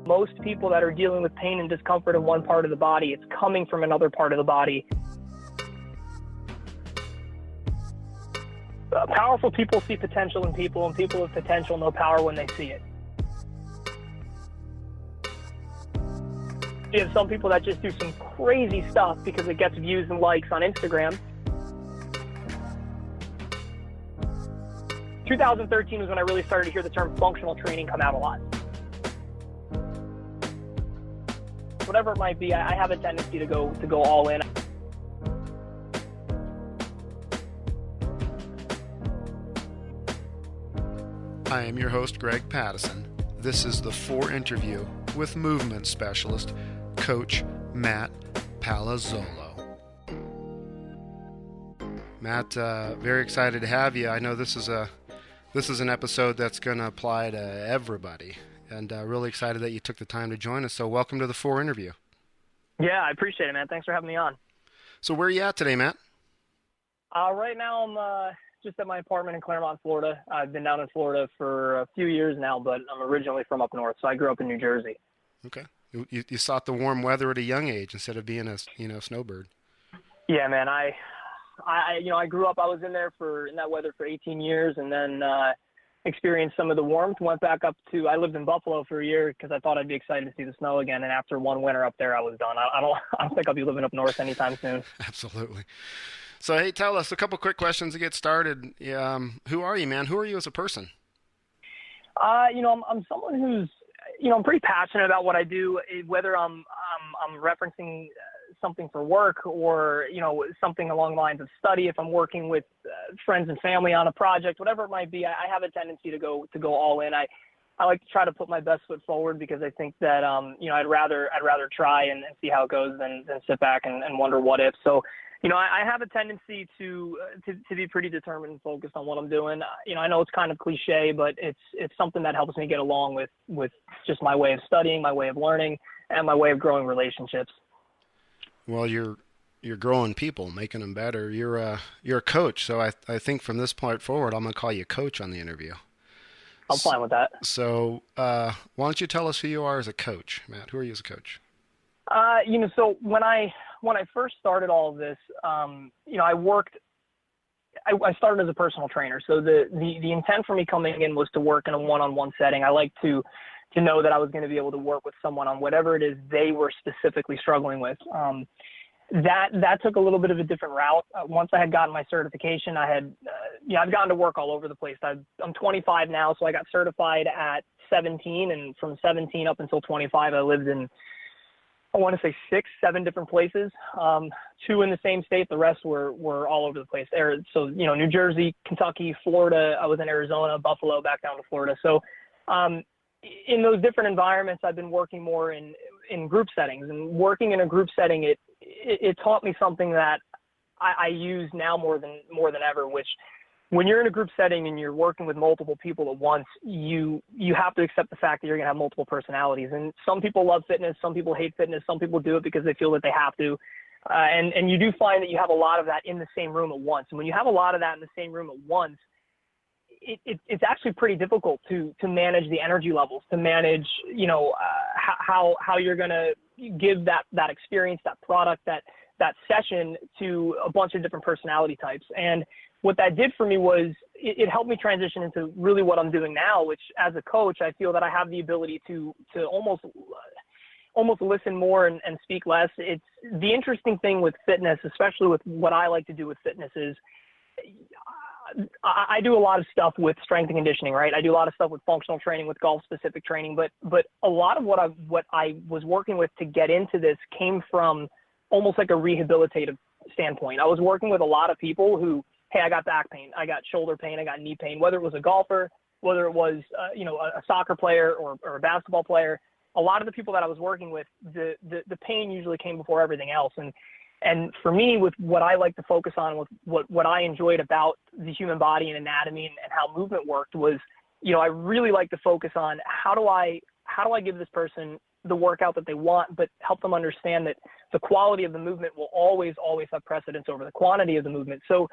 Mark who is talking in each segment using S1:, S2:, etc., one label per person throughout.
S1: Most people that are dealing with pain and discomfort in one part of the body, it's coming from another part of the body. Powerful people see potential in people, and people with potential know power when they see it. You have some people that just do some crazy stuff because it gets views and likes on Instagram. 2013 was when I really started to hear the term functional training come out a lot. Whatever it might be, I have a tendency to go all in.
S2: I am your host, Greg Pattison. This is the Fore Interview with Movement Specialist Coach Matt Palazollo. Matt, very excited to have you. I know this is an episode that's going to apply to everybody, and really excited that you took the time to join us. So welcome to the Fore Interview. Yeah,
S1: I appreciate it, man. Thanks for having me on.
S2: So where are you at today, Matt?
S1: Right now I'm just at my apartment in Claremont, Florida. I've been down in Florida for a few years now, but I'm originally from up north, so I grew up in New Jersey.
S2: Okay. You sought the warm weather at a young age instead of being a snowbird.
S1: Yeah, man. I grew up. I was in that weather for 18 years, and then experienced some of the warmth. Went back up to. I lived in Buffalo for a year because I thought I'd be excited to see the snow again. And after one winter up there, I was done. I don't think I'll be living up north anytime soon.
S2: Absolutely. So hey, tell us a couple quick questions to get started. Who are you, man? Who are you as a person?
S1: I'm someone who's. I'm pretty passionate about what I do, whether I'm referencing something for work or, something along the lines of study. If I'm working with friends and family on a project, whatever it might be, I have a tendency to go all in. I like to try to put my best foot forward because I think that, I'd rather try and see how it goes than sit back and wonder what if. So, I have a tendency to be pretty determined and focused on what I'm doing. I know it's kind of cliche, but it's something that helps me get along with just my way of studying, my way of learning, and my way of growing relationships.
S2: Well, you're growing people, making them better. You're a coach, so I think from this point forward, I'm going to call you coach on the interview.
S1: I'm fine with that.
S2: So why don't you tell us who you are as a coach, Matt? Who are you as a coach?
S1: So when I first started all of this, I started as a personal trainer. So the intent for me coming in was to work in a one-on-one setting. I like to know that I was going to be able to work with someone on whatever it is they were specifically struggling with. That took a little bit of a different route. Once I had gotten my certification, I've gotten to work all over the place. I'm 25 now, so I got certified at 17, and from 17 up until 25, I lived in, I want to say 6-7 different places, 2 in the same state. The rest were all over the place there. So, New Jersey, Kentucky, Florida. I was in Arizona, Buffalo, back down to Florida. So, in those different environments, I've been working more in group settings, and working in a group setting, it taught me something that I use now more than ever, which when you're in a group setting and you're working with multiple people at once, you have to accept the fact that you're going to have multiple personalities. And some people love fitness, some people hate fitness, some people do it because they feel that they have to. And you do find that you have a lot of that in the same room at once. And when you have a lot of that in the same room at once, it's actually pretty difficult to manage the energy levels, to manage, how you're going to give that experience, that product, that session to a bunch of different personality types. And what that did for me was it helped me transition into really what I'm doing now, which as a coach, I feel that I have the ability to almost listen more and speak less. It's the interesting thing with fitness, especially with what I like to do with fitness, is I do a lot of stuff with strength and conditioning, right? I do a lot of stuff with functional training, with golf-specific training, but a lot of what I was working with to get into this came from almost like a rehabilitative standpoint. I was working with a lot of people who, hey, I got back pain, I got shoulder pain, I got knee pain, whether it was a golfer, whether it was a soccer player or a basketball player. A lot of the people that I was working with, the pain usually came before everything else. And for me, with what I like to focus on, with what I enjoyed about the human body and anatomy and how movement worked was, I really like to focus on how do I give this person the workout that they want, but help them understand that the quality of the movement will always have precedence over the quantity of the movement. So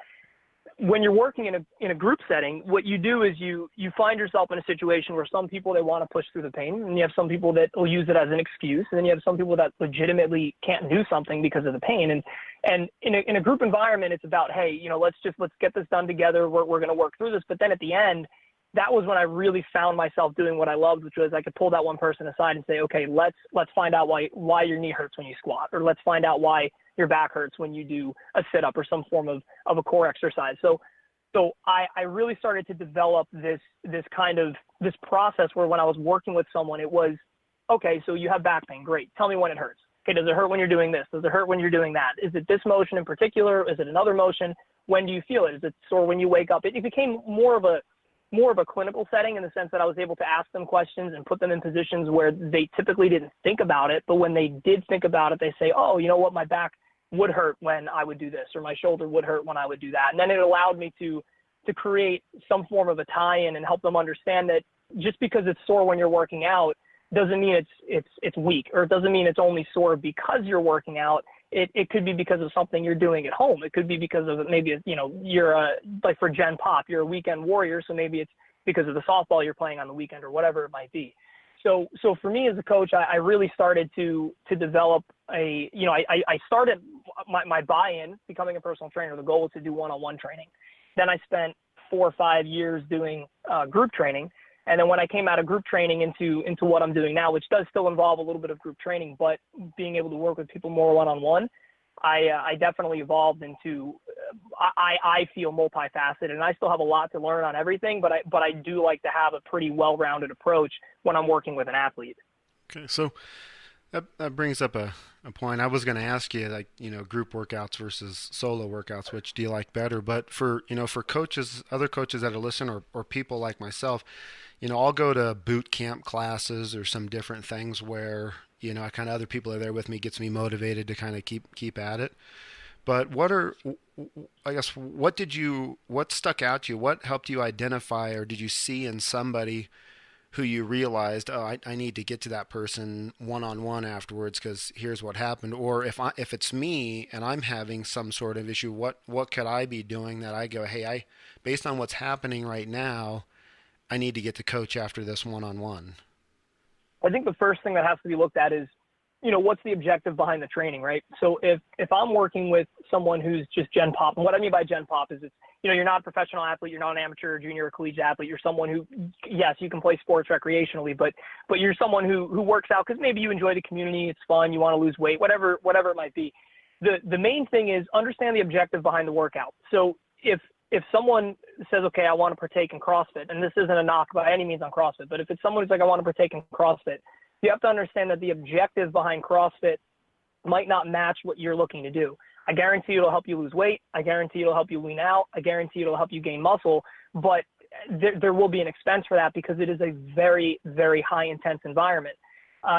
S1: when you're working in a group setting, what you do is you find yourself in a situation where some people, they want to push through the pain, and you have some people that will use it as an excuse, and then you have some people that legitimately can't do something because of the pain. And in a group environment, it's about, hey, let's get this done together. We're going to work through this. But then at the end, that was when I really found myself doing what I loved, which was I could pull that one person aside and say, okay, let's find out why your knee hurts when you squat, or let's find out why your back hurts when you do a sit-up or some form of a core exercise. So I really started to develop this process where when I was working with someone, it was, okay, so you have back pain. Great. Tell me when it hurts. Okay, does it hurt when you're doing this? Does it hurt when you're doing that? Is it this motion in particular? Is it another motion? When do you feel it? Is it sore when you wake up? It became more of a clinical setting in the sense that I was able to ask them questions and put them in positions where they typically didn't think about it. But when they did think about it, they say, oh, you know what, my back would hurt when I would do this, or my shoulder would hurt when I would do that. And then it allowed me to create some form of a tie-in and help them understand that just because it's sore when you're working out doesn't mean it's weak, or it doesn't mean it's only sore because you're working out. It could be because of something you're doing at home. It could be because of maybe, you're like for Gen Pop, you're a weekend warrior. So maybe it's because of the softball you're playing on the weekend or whatever it might be. So for me as a coach, I really started to develop I started my buy-in, becoming a personal trainer. The goal was to do one-on-one training. Then I spent 4 or 5 years doing group training. And then when I came out of group training into what I'm doing now, which does still involve a little bit of group training, but being able to work with people more one-on-one, I definitely evolved into, I feel multifaceted, and I still have a lot to learn on everything, but I do like to have a pretty well-rounded approach when I'm working with an athlete.
S2: Okay, so that brings up a point. I was going to ask you, group workouts versus solo workouts, which do you like better? But for coaches, other coaches that are listening, or people like myself, I'll go to boot camp classes or some different things where, other people are there with me, gets me motivated to kind of keep at it. But what stuck out to you? What helped you identify, or did you see in somebody who you realized, I need to get to that person one-on-one afterwards because here's what happened? Or if it's me and I'm having some sort of issue, what could I be doing that I go, hey, based on what's happening right now, I need to get to coach after this one-on-one?
S1: I think the first thing that has to be looked at is, what's the objective behind the training, right? So if I'm working with someone who's just Gen Pop, and what I mean by Gen Pop is it's, you're not a professional athlete, you're not an amateur, junior, or collegiate athlete. You're someone who, yes, you can play sports recreationally, but you're someone who works out because maybe you enjoy the community, it's fun, you want to lose weight, whatever it might be. The main thing is understand the objective behind the workout. So if someone says, okay, I want to partake in CrossFit, and this isn't a knock by any means on CrossFit, but if it's someone who's like, I want to partake in CrossFit, you have to understand that the objective behind CrossFit might not match what you're looking to do. I guarantee it'll help you lose weight. I guarantee it'll help you lean out. I guarantee it'll help you gain muscle, but there will be an expense for that because it is a very, very high intense environment.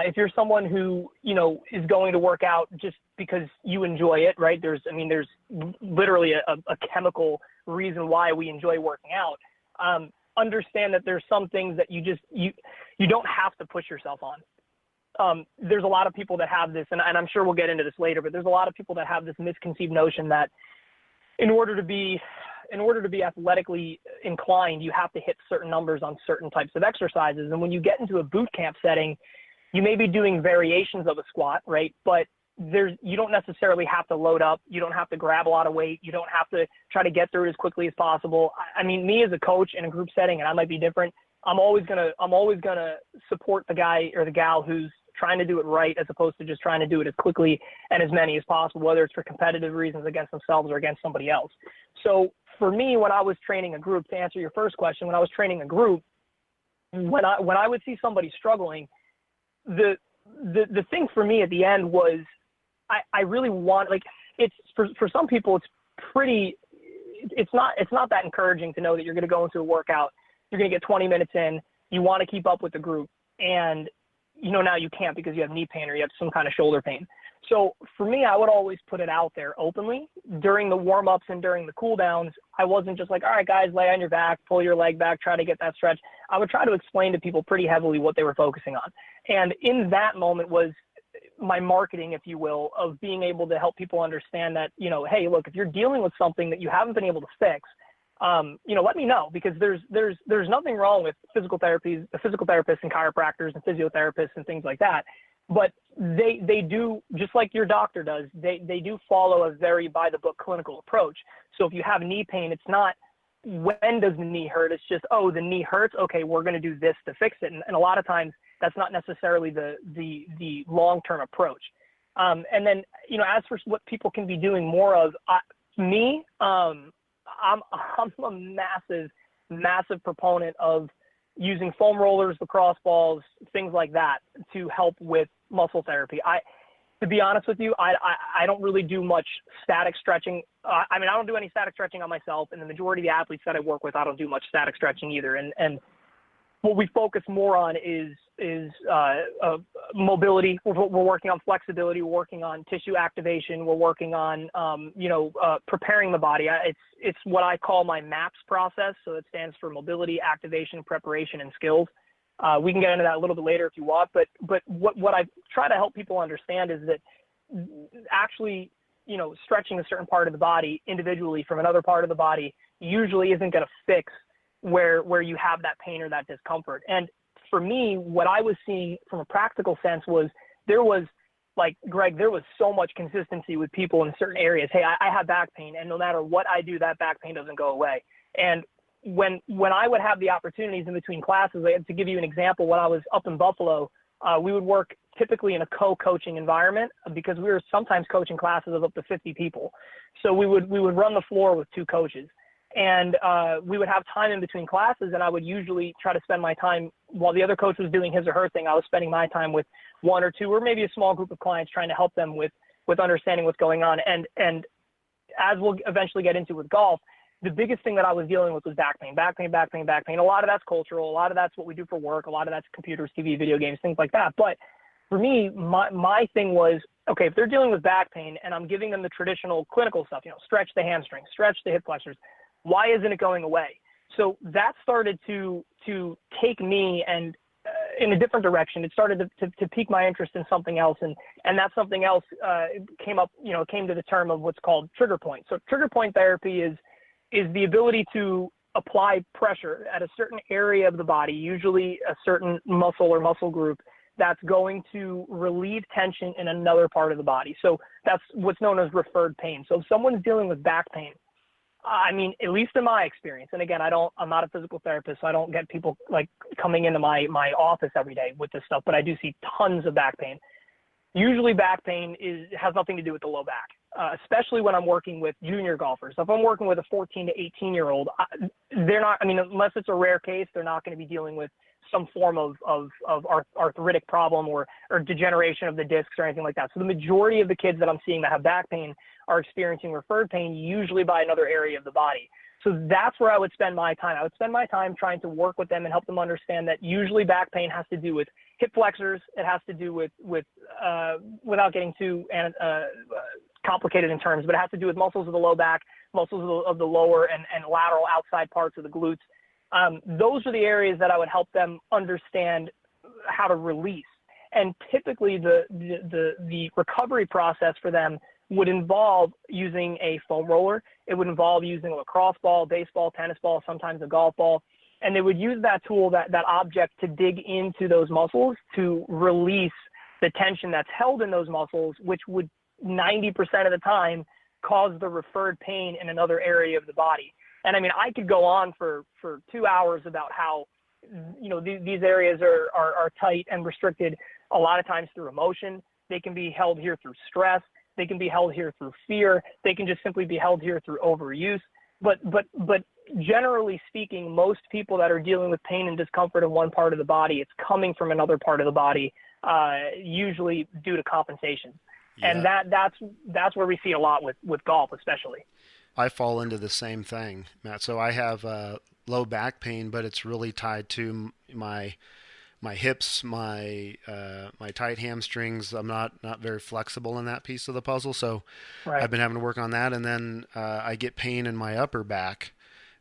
S1: If you're someone who, is going to work out just because you enjoy it, right? There's literally a chemical reason why we enjoy working out. Understand that there's some things that you don't have to push yourself on. There's a lot of people that have this, and I'm sure we'll get into this later, but there's a lot of people that have this misconceived notion that in order to be athletically inclined, you have to hit certain numbers on certain types of exercises. And when you get into a boot camp setting, you may be doing variations of a squat, right? But you don't necessarily have to load up. You don't have to grab a lot of weight. You don't have to try to get through it as quickly as possible. I mean, me as a coach in a group setting, and I might be different, I'm always gonna support the guy or the gal who's trying to do it right as opposed to just trying to do it as quickly and as many as possible, whether it's for competitive reasons against themselves or against somebody else. So for me, when I was training a group, to answer your first question, when I was training a group, when I would see somebody struggling, the thing for me at the end was I really want, like, it's for some people it's not that encouraging to know that you're going to go into a workout, you're going to get 20 minutes in, you want to keep up with the group, and now you can't because you have knee pain or you have some kind of shoulder pain. So for me, I would always put it out there openly during the warm-ups and during the cool-downs. I wasn't just like, all right, guys, lay on your back, pull your leg back, try to get that stretch. I would try to explain to people pretty heavily what they were focusing on. And in that moment was my marketing, if you will, of being able to help people understand that, hey, look, if you're dealing with something that you haven't been able to fix, let me know, because there's nothing wrong with physical therapists and chiropractors and physiotherapists and things like that. But they do, just like your doctor does, they do follow a very by the book clinical approach. So if you have knee pain, it's not when does the knee hurt? It's just, oh, the knee hurts. Okay, we're going to do this to fix it. And a lot of times that's not necessarily the long-term approach. And then, as for what people can be doing more of, I'm a massive proponent of using foam rollers, lacrosse balls, things like that to help with muscle therapy. To be honest with you, I don't really do much static stretching. I don't do any static stretching on myself, and the majority of the athletes that I work with, I don't do much static stretching either. And what we focus more on is mobility. We're working on flexibility. We're working on tissue activation. We're working on, preparing the body. It's what I call my MAPS process. So it stands for mobility, activation, preparation, and skills. We can get into that a little bit later if you want, but what I try to help people understand is that actually, stretching a certain part of the body individually from another part of the body usually isn't going to fix where you have that pain or that discomfort. And for me, what I was seeing from a practical sense was there was so much consistency with people in certain areas. Hey, I have back pain, and no matter what I do, that back pain doesn't go away. And when I would have the opportunities in between classes, to give you an example, when I was up in Buffalo, we would work typically in a co-coaching environment, because we were sometimes coaching classes of up to 50 people. So we would run the floor with two coaches. And we would have time in between classes, and I would usually try to spend my time while the other coach was doing his or her thing. I was spending my time with one or two or maybe a small group of clients, trying to help them with understanding what's going on. And as we'll eventually get into with golf, the biggest thing that I was dealing with was back pain. A lot of that's cultural. A lot of that's what we do for work. A lot of that's computers, TV, video games, things like that. But for me, my thing was, okay, if they're dealing with back pain and I'm giving them the traditional clinical stuff, stretch the hamstring, stretch the hip flexors, why isn't it going away? So that started to take me and in a different direction. It started to pique my interest in something else, and that something else came to the term of what's called trigger point. So trigger point therapy is the ability to apply pressure at a certain area of the body, usually a certain muscle or muscle group, that's going to relieve tension in another part of the body. So that's what's known as referred pain. So if someone's dealing with back pain, at least in my experience, and again, I'm not a physical therapist, so I don't get people like coming into my office every day with this stuff, but I do see tons of back pain. Usually back pain has nothing to do with the low back, especially when I'm working with junior golfers. So if I'm working with a 14 to 18-year-old, they're not, unless it's a rare case, they're not going to be dealing with some form of arthritic problem or degeneration of the discs or anything like that. So the majority of the kids that I'm seeing that have back pain are experiencing referred pain, usually by another area of the body. So that's where I would spend my time. I would spend my time trying to work with them and help them understand that usually back pain has to do with hip flexors. It has to do with without getting too complicated in terms, but it has to do with muscles of the low back, muscles of the lower and lateral outside parts of the glutes. Those are the areas that I would help them understand how to release. And typically the recovery process for them would involve using a foam roller. It would involve using a lacrosse ball, baseball, tennis ball, sometimes a golf ball. And they would use that tool, that object, to dig into those muscles to release the tension that's held in those muscles, which would 90% of the time cause the referred pain in another area of the body. And I could go on for 2 hours about how, these areas are tight and restricted a lot of times through emotion. They can be held here through stress. They can be held here through fear. They can just simply be held here through overuse. But generally speaking, most people that are dealing with pain and discomfort in one part of the body, it's coming from another part of the body, usually due to compensation. Yeah. And that's where we see a lot with golf, especially.
S2: I fall into the same thing, Matt. So I have low back pain, but it's really tied to my hips, my tight hamstrings. I'm not very flexible in that piece of the puzzle, so right. I've been having to work on that. And then I get pain in my upper back,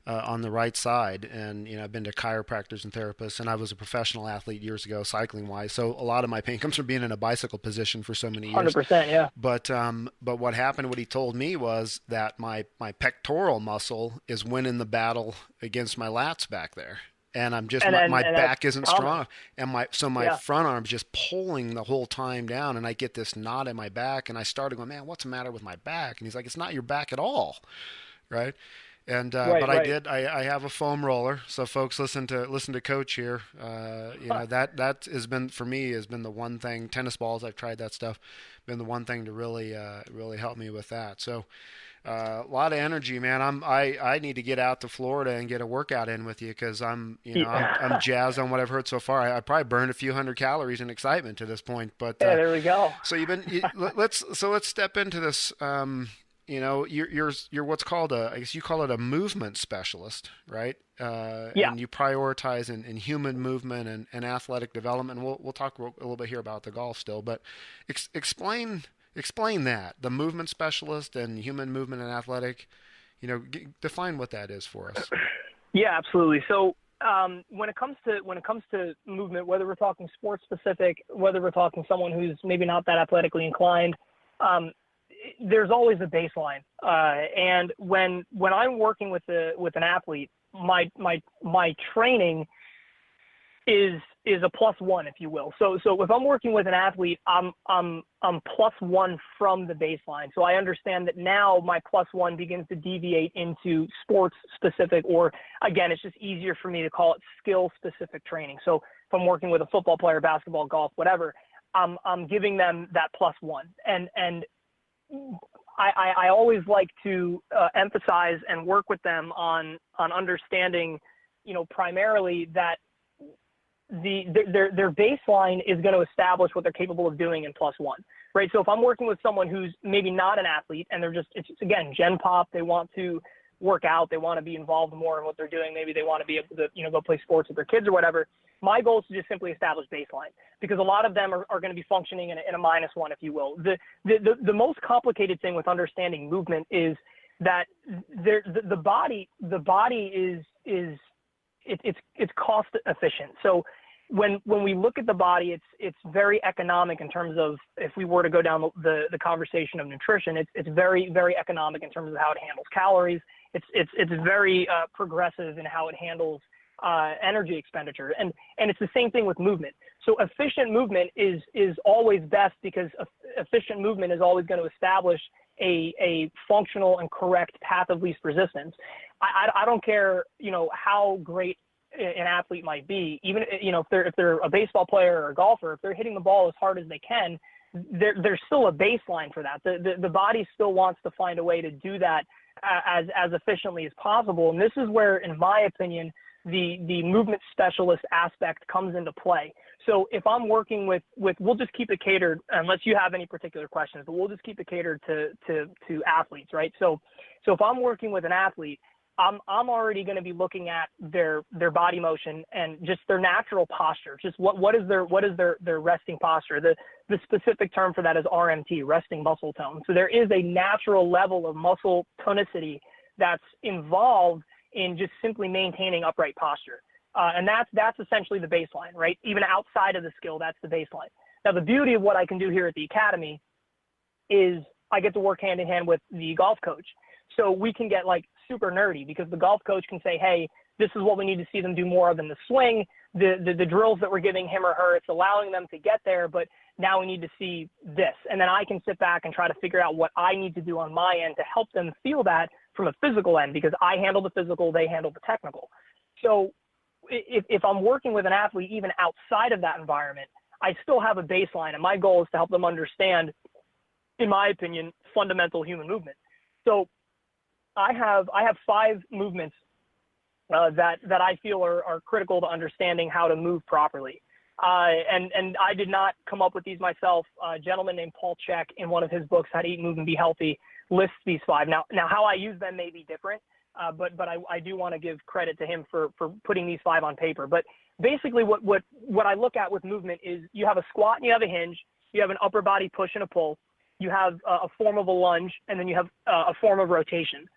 S2: on the right side. And, I've been to chiropractors and therapists, and I was a professional athlete years ago, cycling wise. So a lot of my pain comes from being in a bicycle position for so many years.
S1: 100%, yeah.
S2: But what happened, what he told me was that my pectoral muscle is winning the battle against my lats back there. And I'm just, my back isn't strong. And my front arm's just pulling the whole time down. And I get this knot in my back, and I started going, man, what's the matter with my back? And he's like, it's not your back at all. Right. And, but I have a foam roller. So folks, listen to Coach here. That has been, for me, has been the one thing. Tennis balls, I've tried that stuff, been the one thing to really help me with that. So, a lot of energy, man. I need to get out to Florida and get a workout in with you, because I'm jazzed on what I've heard so far. I probably burned a few hundred calories in excitement to this point. But
S1: there we go.
S2: So let's step into this. You're what's called I guess you call it a movement specialist, right? And you prioritize in human movement and athletic development. We'll talk a little bit here about the golf still, but explain that, the movement specialist and human movement and athletic. Define what that is for us.
S1: Yeah, absolutely. So when it comes to movement, whether we're talking sports specific, whether we're talking someone who's maybe not that athletically inclined, there's always a baseline. And when I'm working with an athlete, my training is a +1, if you will. So if I'm working with an athlete, I'm +1 from the baseline. So I understand that now my +1 begins to deviate into sports specific, or again, it's just easier for me to call it skill specific training. So if I'm working with a football player, basketball, golf, whatever, I'm giving them that +1. And I always like to emphasize and work with them on understanding, primarily that their baseline is going to establish what they're capable of doing in +1, right? So if I'm working with someone who's maybe not an athlete, and it's again, gen pop, they want to work out, they want to be involved more in what they're doing, maybe they want to be able to, go play sports with their kids or whatever. My goal is to just simply establish baseline, because a lot of them are going to be functioning in a -1, if you will. The most complicated thing with understanding movement is that the body is it's cost efficient. So when we look at the body, it's very economic in terms of, if we were to go down the conversation of nutrition, it's very, very economic in terms of how it handles calories. It's very progressive in how it handles energy expenditure. And it's the same thing with movement. So efficient movement is always best, because efficient movement is always going to establish a functional and correct path of least resistance. I don't care, how great an athlete might be, even, if they're a baseball player or a golfer, if they're hitting the ball as hard as they can, there's still a baseline for that. The body still wants to find a way to do that as efficiently as possible. And this is where, in my opinion, the movement specialist aspect comes into play. So if I'm working with we'll just keep it catered, unless you have any particular questions, but we'll just keep it catered to athletes, right? So if I'm working with an athlete, I'm already going to be looking at their body motion and just their natural posture. Just what is their resting posture? The specific term for that is RMT, resting muscle tone. So there is a natural level of muscle tonicity that's involved in just simply maintaining upright posture. And that's essentially the baseline, right? Even outside of the skill, that's the baseline. Now, the beauty of what I can do here at the Academy is I get to work hand in hand with the golf coach. So we can get like super nerdy, because the golf coach can say, hey, this is what we need to see them do more of in the swing. The drills that we're giving him or her, it's allowing them to get there, but now we need to see this. And then I can sit back and try to figure out what I need to do on my end to help them feel that from a physical end, because I handle the physical, they handle the technical. So if I'm working with an athlete, even outside of that environment, I still have a baseline, and my goal is to help them understand, in my opinion, fundamental human movement. So I have 5 movements that I feel are critical to understanding how to move properly. And I did not come up with these myself. A gentleman named Paul Chek, in one of his books, How to Eat, Move, and Be Healthy, lists these 5. Now how I use them may be different, but I do want to give credit to him for putting these 5 on paper. But basically what I look at with movement is, you have a squat and you have a hinge, you have an upper body push and a pull, you have a form of a lunge, and then you have a form of rotation.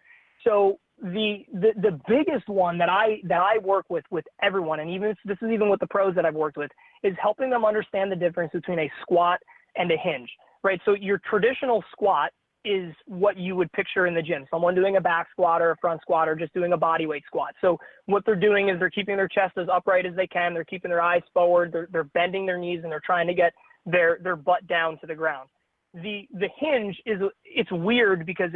S1: So the biggest one that I work with everyone, and this is even with the pros that I've worked with, is helping them understand the difference between a squat and a hinge, right? So your traditional squat is what you would picture in the gym, someone doing a back squat or a front squat or just doing a body weight squat. So what they're doing is they're keeping their chest as upright as they can. They're keeping their eyes forward. They're bending their knees, and they're trying to get their butt down to the ground. The hinge it's weird because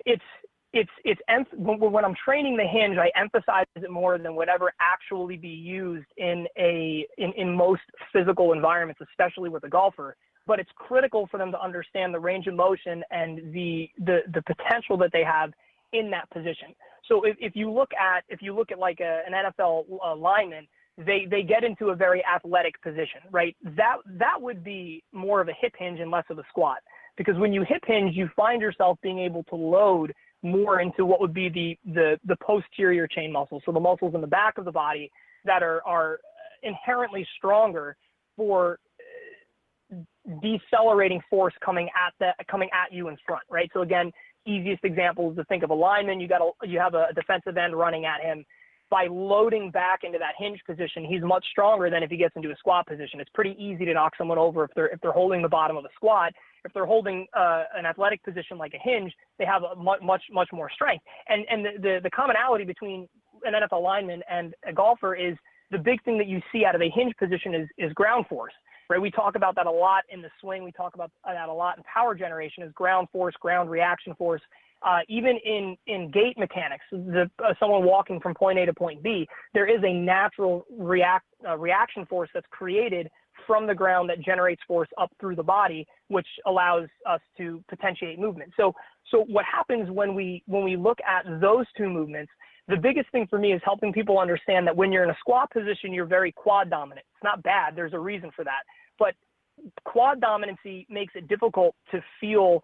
S1: when I'm training the hinge, I emphasize it more than whatever actually be used in most physical environments, especially with a golfer. But it's critical for them to understand the range of motion and the potential that they have in that position. So if you look at like an NFL lineman, they get into a very athletic position, right? That would be more of a hip hinge and less of a squat, because when you hip hinge, you find yourself being able to load more into what would be the posterior chain muscles, so the muscles in the back of the body that are inherently stronger for decelerating force coming at you in front, right? So again, easiest example is to think of a lineman. You have a defensive end running at him. By loading back into that hinge position, he's much stronger than if he gets into a squat position. It's pretty easy to knock someone over if they're holding the bottom of a squat. If they're holding an athletic position like a hinge, they have a much more strength. And the commonality between an NFL lineman and a golfer is the big thing that you see out of a hinge position is ground force, right? We talk about that a lot in the swing. We talk about that a lot in power generation is ground force, ground reaction force. Even in gait mechanics, someone walking from point A to point B, there is a natural reaction force that's created from the ground that generates force up through the body, which allows us to potentiate movement. So what happens when we look at those two movements, the biggest thing for me is helping people understand that when you're in a squat position, you're very quad dominant. It's not bad. There's a reason for that. But quad dominancy makes it difficult to feel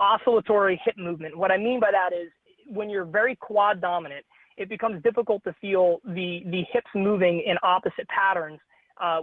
S1: oscillatory hip movement. What I mean by that is when you're very quad dominant, it becomes difficult to feel the hips moving in opposite patterns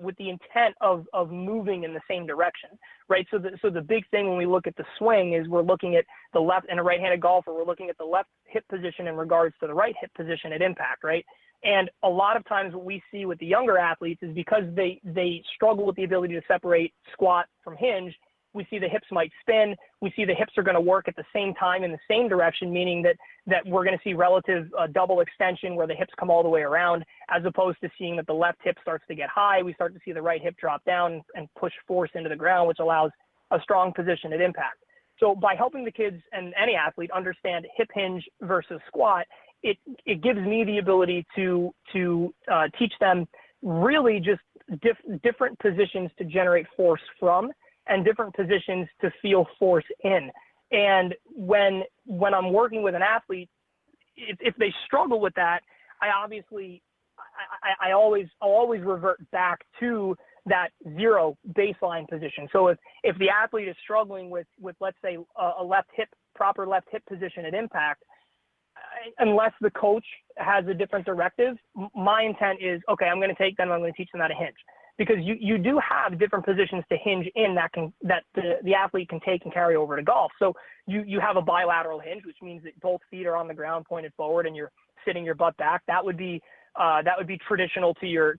S1: with the intent of moving in the same direction, right? So the big thing when we look at the swing is we're looking at the left, and a right-handed golfer, we're looking at the left hip position in regards to the right hip position at impact, right? And a lot of times what we see with the younger athletes is because they struggle with the ability to separate squat from hinge, we see the hips might spin. We see the hips are going to work at the same time in the same direction, meaning that we're going to see relative double extension where the hips come all the way around, as opposed to seeing that the left hip starts to get high. We start to see the right hip drop down and push force into the ground, which allows a strong position at impact. So by helping the kids and any athlete understand hip hinge versus squat, it gives me the ability to teach them really just different positions to generate force from, and different positions to feel force in. And when I'm working with an athlete, if they struggle with that, I'll always revert back to that zero baseline position. So if the athlete is struggling with let's say a proper left hip position at impact, unless the coach has a different directive, my intent is, okay, I'm going to take them, I'm going to teach them how to hinge. Because you do have different positions to hinge in that the athlete can take and carry over to golf. So you have a bilateral hinge, which means that both feet are on the ground pointed forward and you're sitting your butt back. That would be traditional to your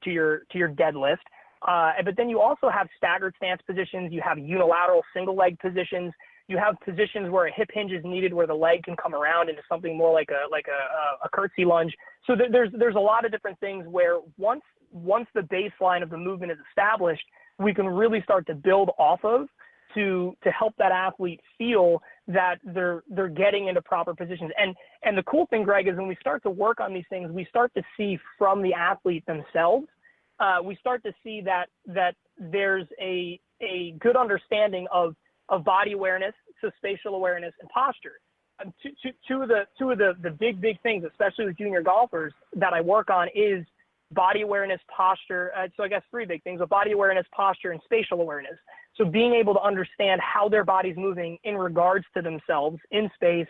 S1: deadlift. But then you also have staggered stance positions. You have unilateral single leg positions. You have positions where a hip hinge is needed, where the leg can come around into something more like a curtsy lunge. So there's a lot of different things where once the baseline of the movement is established, we can really start to build off of to help that athlete feel that they're getting into proper positions. And the cool thing, Greg, is when we start to work on these things, we start to see from the athlete themselves, we start to see that there's a good understanding of body awareness, so spatial awareness and posture. Two of the big things, especially with junior golfers, that I work on is body awareness, posture. So I guess three big things: body awareness, posture, and spatial awareness. So being able to understand how their body's moving in regards to themselves in space,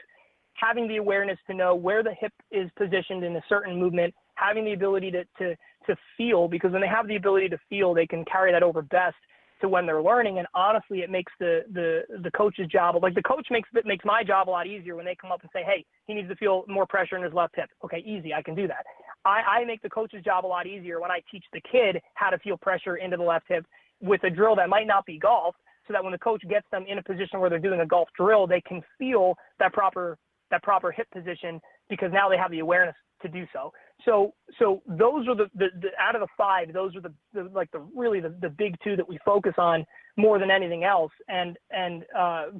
S1: having the awareness to know where the hip is positioned in a certain movement, having the ability to feel, because when they have the ability to feel, they can carry that over best to when they're learning. And honestly, it makes the coach's job, like the coach makes my job a lot easier when they come up and say, hey, he needs to feel more pressure in his left hip. Okay, easy, I can do that. I make the coach's job a lot easier when I teach the kid how to feel pressure into the left hip with a drill that might not be golf, so that when the coach gets them in a position where they're doing a golf drill, they can feel that proper hip position, because now they have the awareness to do so. So those are the out of the 5, those are the big 2 that we focus on more than anything else, and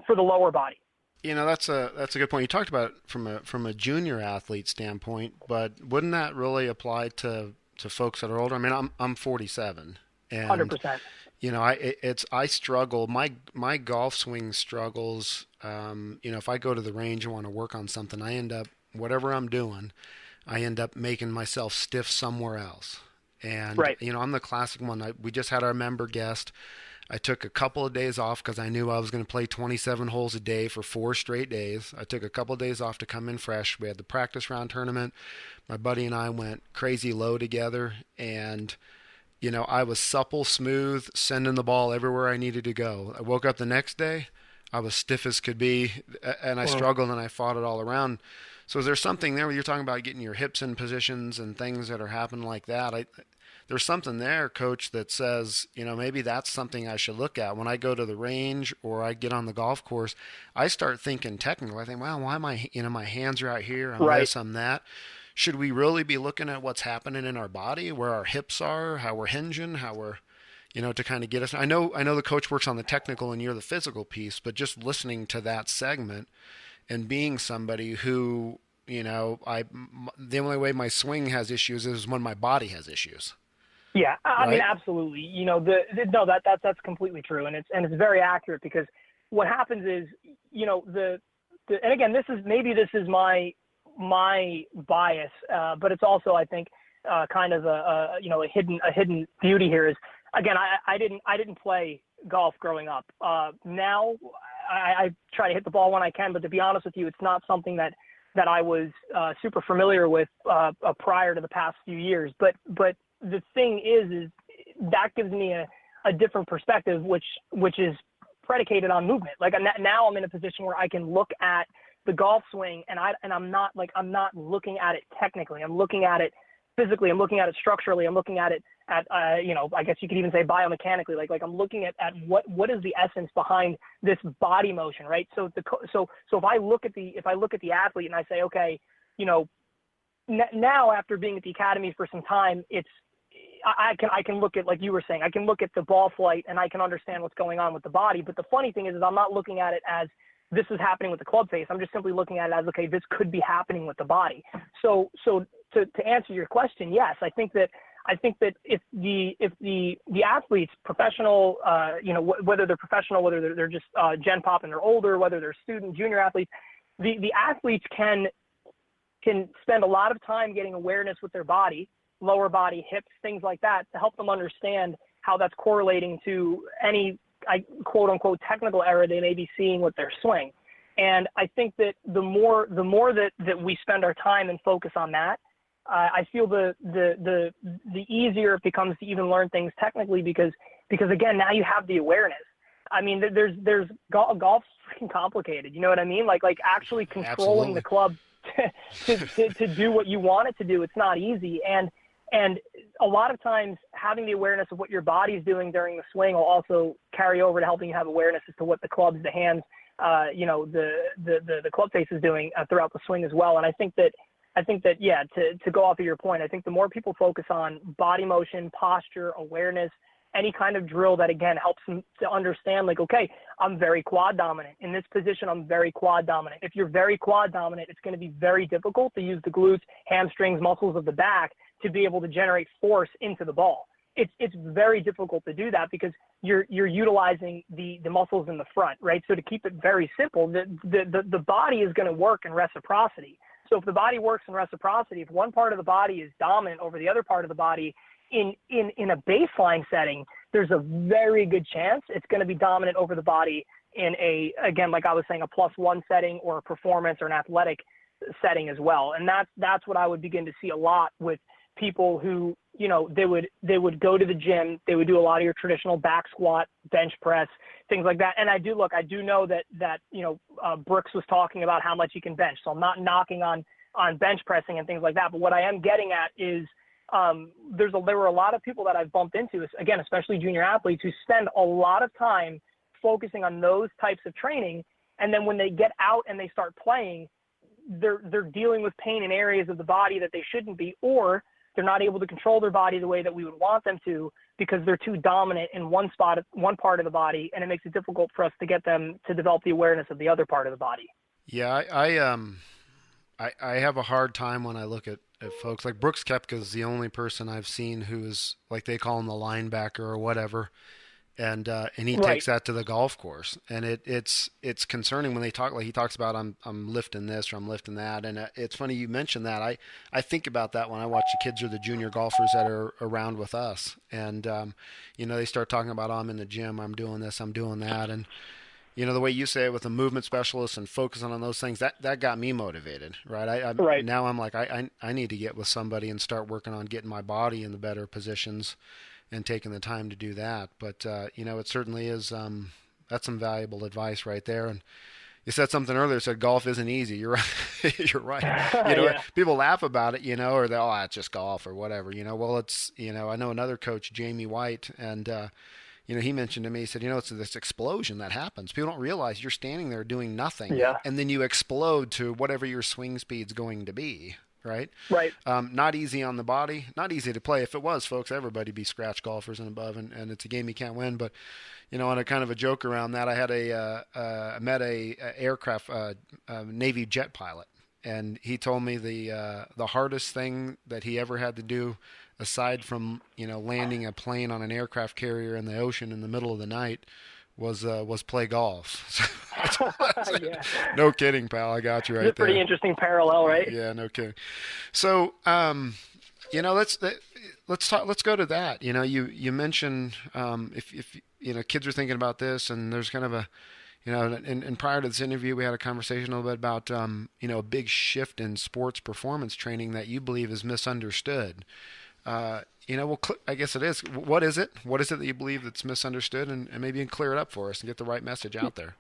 S1: for the lower body.
S2: You know, that's a good point. You talked about it from a junior athlete standpoint, but wouldn't that really apply to folks that are older? I mean, I'm 47, and
S1: 100%.
S2: You know, I struggle. My golf swing struggles. You know, if I go to the range and want to work on something, I end up, whatever I'm doing, I end up making myself stiff somewhere else. And
S1: right.
S2: You know, I'm the classic one. We just had our member guest. I took a couple of days off because I knew I was going to play 27 holes a day for 4 straight days. I took a couple of days off to come in fresh. We had the practice round tournament. My buddy and I went crazy low together, and you know, I was supple, smooth, sending the ball everywhere I needed to go. I woke up the next day, I was stiff as could be, and I struggled, and I fought it all around. So is there something there where you're talking about getting your hips in positions and things that are happening like that? There's something there, Coach, that says, you know, maybe that's something I should look at. When I go to the range or I get on the golf course, I start thinking technical. I think, well, why am I, you know, my hands are out here, I'm this, I'm that. Should we really be looking at what's happening in our body, where our hips are, how we're hinging, how we're, you know, to kind of get us? I know the coach works on the technical and you're the physical piece, but just listening to that segment and being somebody who, you know, the only way my swing has issues is when my body has issues.
S1: Yeah, I
S2: right?
S1: mean, absolutely. You know, that's completely true, and it's very accurate, because what happens is, you know, and again, this is my bias, but it's also, I think, kind of a hidden beauty here is, again, I didn't play golf growing up. Now I try to hit the ball when I can, but to be honest with you, it's not something that I was super familiar with prior to the past few years. But the thing is that gives me a different perspective, which is predicated on movement. Like now I'm in a position where I can look at the golf swing and I'm not looking at it technically. I'm looking at it physically. I'm looking at it structurally. I'm looking at it I guess you could even say biomechanically. Like I'm looking at what is the essence behind this body motion, right? So if I look at the athlete and I say, okay, you know, now after being at the academy for some time, I can look at, like you were saying, I can look at the ball flight and I can understand what's going on with the body. But the funny thing is I'm not looking at it as this is happening with the club face. I'm just simply looking at it as, okay, this could be happening with the body. So to answer your question, yes, I think that if the athletes, professional, you know, whether they're professional, whether they're just gen pop and they're older, whether they're student, junior athletes, the athletes can spend a lot of time getting awareness with their body, lower body, hips, things like that, to help them understand how that's correlating to any quote unquote technical error they may be seeing with their swing. And I think that the more that we spend our time and focus on that, I feel the easier it becomes to even learn things technically, because again, now you have the awareness. I mean, there's golf's freaking complicated. You know what I mean? Like actually controlling the club to do what you want it to do. It's not easy. And a lot of times having the awareness of what your body's doing during the swing will also carry over to helping you have awareness as to what the clubs, the hands, you know, the club face is doing throughout the swing as well. And I think that, yeah, to go off of your point, I think the more people focus on body motion, posture, awareness, any kind of drill that, again, helps them to understand, like, okay, I'm very quad dominant. In this position, I'm very quad dominant. If you're very quad dominant, it's going to be very difficult to use the glutes, hamstrings, muscles of the back to be able to generate force into the ball. It's very difficult to do that because you're utilizing the muscles in the front, right? So to keep it very simple, the body is going to work in reciprocity. So if the body works in reciprocity, if one part of the body is dominant over the other part of the body in a baseline setting, there's a very good chance it's going to be dominant over the body in again, like I was saying, a +1 setting or a performance or an athletic setting as well. And that's what I would begin to see a lot with people who, they would go to the gym. They would do a lot of your traditional back squat, bench press, things like that. And I do know that Brooks was talking about how much he can bench. So I'm not knocking on bench pressing and things like that. But what I am getting at is there were a lot of people that I've bumped into, again, especially junior athletes, who spend a lot of time focusing on those types of training. And then when they get out and they start playing, they're dealing with pain in areas of the body that they shouldn't be, or they're not able to control their body the way that we would want them to because they're too dominant in one part of the body, and it makes it difficult for us to get them to develop the awareness of the other part of the body.
S2: Yeah, I have a hard time when I look at folks like Brooks Koepka is the only person I've seen who is, like, they call him the linebacker or whatever, and he takes that to the golf course, and it's concerning when they talk, like he talks about I'm lifting this or I'm lifting that, and it's funny you mentioned that. I think about that when I watch the kids or the junior golfers that are around with us, and they start talking about, oh, I'm in the gym, I'm doing this, I'm doing that, and the way you say it with a movement specialist and focusing on those things, that got me motivated, right?
S1: Right.
S2: Now I'm like, I need to get with somebody and start working on getting my body in the better positions and taking the time to do that. But, it certainly is, that's some valuable advice right there. And you said something earlier, said golf isn't easy. You're right. You're right.
S1: Yeah.
S2: People laugh about it, or they, oh, it's just golf or whatever, well, it's, I know another coach, Jamie White, and, he mentioned to me, he said, it's this explosion that happens. People don't realize you're standing there doing nothing.
S1: Yeah.
S2: And then you explode to whatever your swing speed's going to be. Right.
S1: Right.
S2: Not easy on the body, not easy to play. If it was, folks, everybody'd be scratch golfers and above, and it's a game you can't win. But, on a kind of a joke around that, I had met a aircraft, Navy jet pilot, and he told me the hardest thing that he ever had to do, aside from, landing a plane on an aircraft carrier in the ocean in the middle of the night, was play golf.
S1: Yeah.
S2: No kidding, pal. I got you right there.
S1: It's a pretty interesting parallel, right?
S2: Yeah, no kidding. So, let's talk. Let's go to that. You mentioned if kids are thinking about this, and there's kind of a, and prior to this interview, we had a conversation a little bit about a big shift in sports performance training that you believe is misunderstood. I guess it is. What is it? What is it that you believe that's misunderstood? And maybe you can clear it up for us and get the right message out there.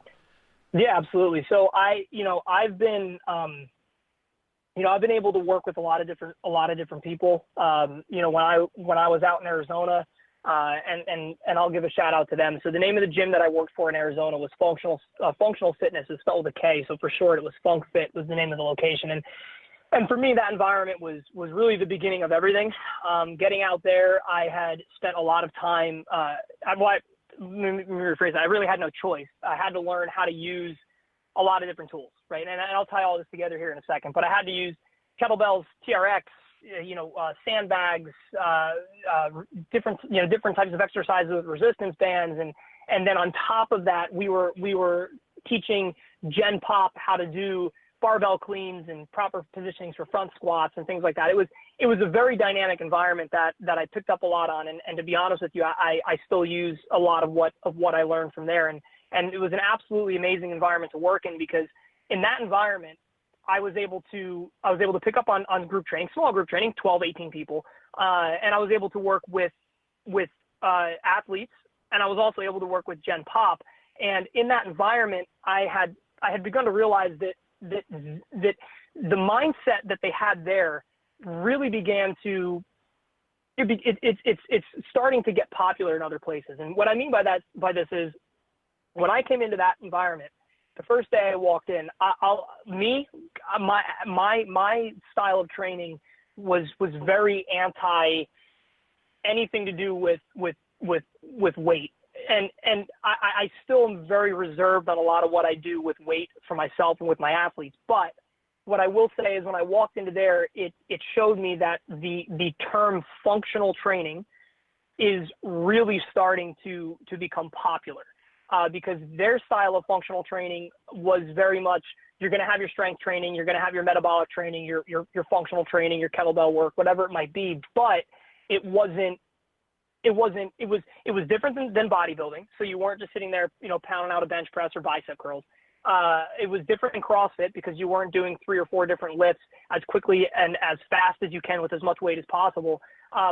S1: Yeah, absolutely. So I've been able to work with a lot of different people. When I was out in Arizona, and I'll give a shout out to them. So the name of the gym that I worked for in Arizona was Functional Fitness. It's spelled with a K. So for short, it was Funk Fit was the name of the location. And for me, that environment was really the beginning of everything. Getting out there, I had spent a lot of time. Let me rephrase that. I really had no choice. I had to learn how to use a lot of different tools, right? And I'll tie all this together here in a second. But I had to use kettlebells, TRX, sandbags, different types of exercises with resistance bands, and then on top of that, we were teaching Gen Pop how to do barbell cleans and proper positionings for front squats and things like that. It was a very dynamic environment that I picked up a lot on. And to be honest with you, I still use a lot of what I learned from there. And it was an absolutely amazing environment to work in, because in that environment, I was able to pick up on group training, small group training, 12, 18 people. And I was able to work with athletes, and I was also able to work with Gen Pop. And in that environment, I had begun to realize that the mindset that they had there really began to, it's starting to get popular in other places. And what I mean by this is, when I came into that environment, the first day I walked in, my style of training was very anti anything to do with weight. And I still am very reserved on a lot of what I do with weight for myself and with my athletes. But what I will say is, when I walked into there, it showed me that the term functional training is really starting to become popular, because their style of functional training was very much, you're going to have your strength training, you're going to have your metabolic training, your functional training, your kettlebell work, whatever it might be. But it was different than bodybuilding. So you weren't just sitting there, pounding out a bench press or bicep curls. It was different in CrossFit, because you weren't doing 3 or 4 different lifts as quickly and as fast as you can with as much weight as possible.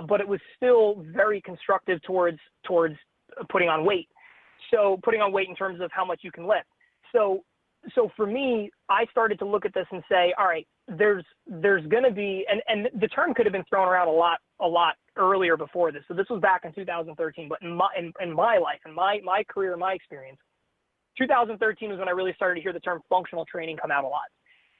S1: but it was still very constructive towards putting on weight. So putting on weight in terms of how much you can lift. So for me, I started to look at this and say, all right, there's going to be, and the term could have been thrown around a lot earlier before this. So this was back in 2013, but in my life, in my career, my experience, 2013 was when I really started to hear the term functional training come out a lot.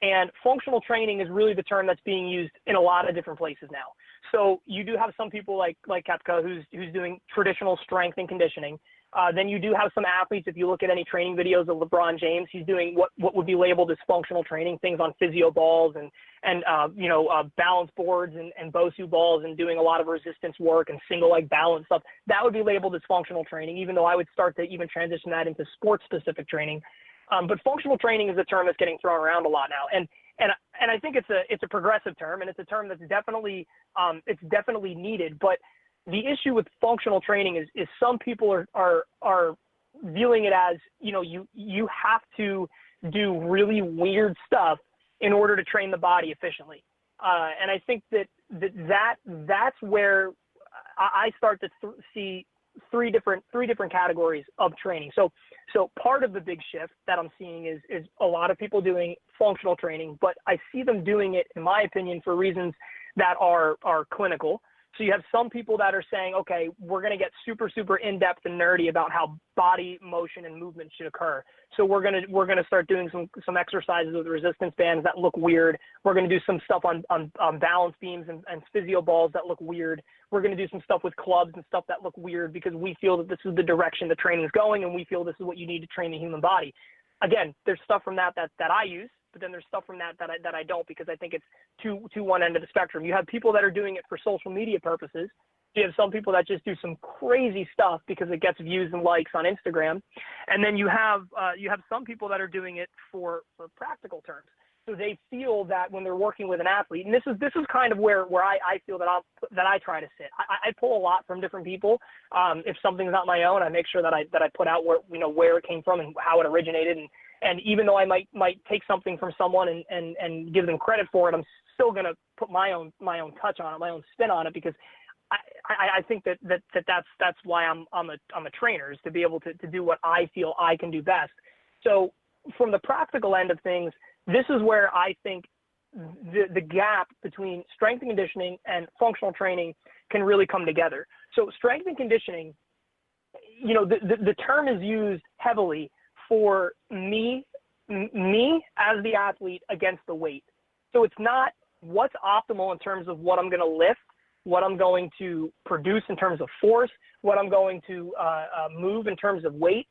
S1: And functional training is really the term that's being used in a lot of different places now. So you do have some people like Koepka who's doing traditional strength and conditioning. Then you do have some athletes, if you look at any training videos of LeBron James, he's doing what would be labeled as functional training, things on physio balls and balance boards and BOSU balls, and doing a lot of resistance work and single leg balance stuff. That would be labeled as functional training, even though I would start to even transition that into sports specific training. But functional training is a term that's getting thrown around a lot now. And I think it's a progressive term, and it's a term that's definitely needed. But the issue with functional training is some people are viewing it as, you have to do really weird stuff in order to train the body efficiently. And I think that's where I start to see three different categories of training. So part of the big shift that I'm seeing is a lot of people doing functional training, but I see them doing it, in my opinion, for reasons that are clinical. So you have some people that are saying, okay, we're going to get super, super in-depth and nerdy about how body motion and movement should occur. So we're going to start doing some exercises with resistance bands that look weird. We're going to do some stuff on balance beams and physio balls that look weird. We're going to do some stuff with clubs and stuff that look weird because we feel that this is the direction the training is going, and we feel this is what you need to train the human body. Again, there's stuff from that I use, but then there's stuff from that I don't, because I think it's to one end of the spectrum. You have people that are doing it for social media purposes. You have some people that just do some crazy stuff because it gets views and likes on Instagram. And then you have some people that are doing it for practical terms. So they feel that when they're working with an athlete, and this is kind of where I feel that I try to sit. I pull a lot from different people. If something's not my own, I make sure that I put out where it came from and how it originated. And even though I might take something from someone and give them credit for it, I'm still going to put my own touch on it, my own spin on it, because I think that's why I'm a trainer, is to be able to do what I feel I can do best. So from the practical end of things, this is where I think the gap between strength and conditioning and functional training can really come together. So strength and conditioning, the term is used heavily for me as the athlete against the weight. So it's not what's optimal in terms of what I'm going to lift, what I'm going to produce in terms of force, what I'm going to move in terms of weight.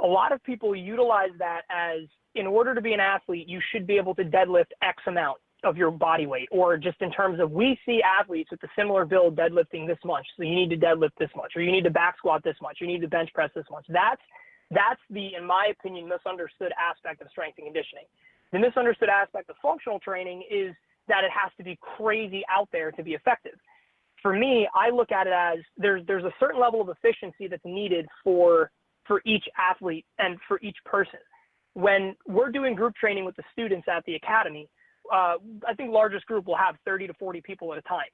S1: A lot of people utilize that as, in order to be an athlete, you should be able to deadlift X amount of your body weight, or just in terms of, we see athletes with a similar build deadlifting this much, so you need to deadlift this much, or you need to back squat this much, you need to bench press this much. That's the, in my opinion, misunderstood aspect of strength and conditioning. The misunderstood aspect of functional training is that it has to be crazy out there to be effective. For me, I look at it as there's a certain level of efficiency that's needed for each athlete and for each person. When we're doing group training with the students at the academy, I think largest group will have 30 to 40 people at a time.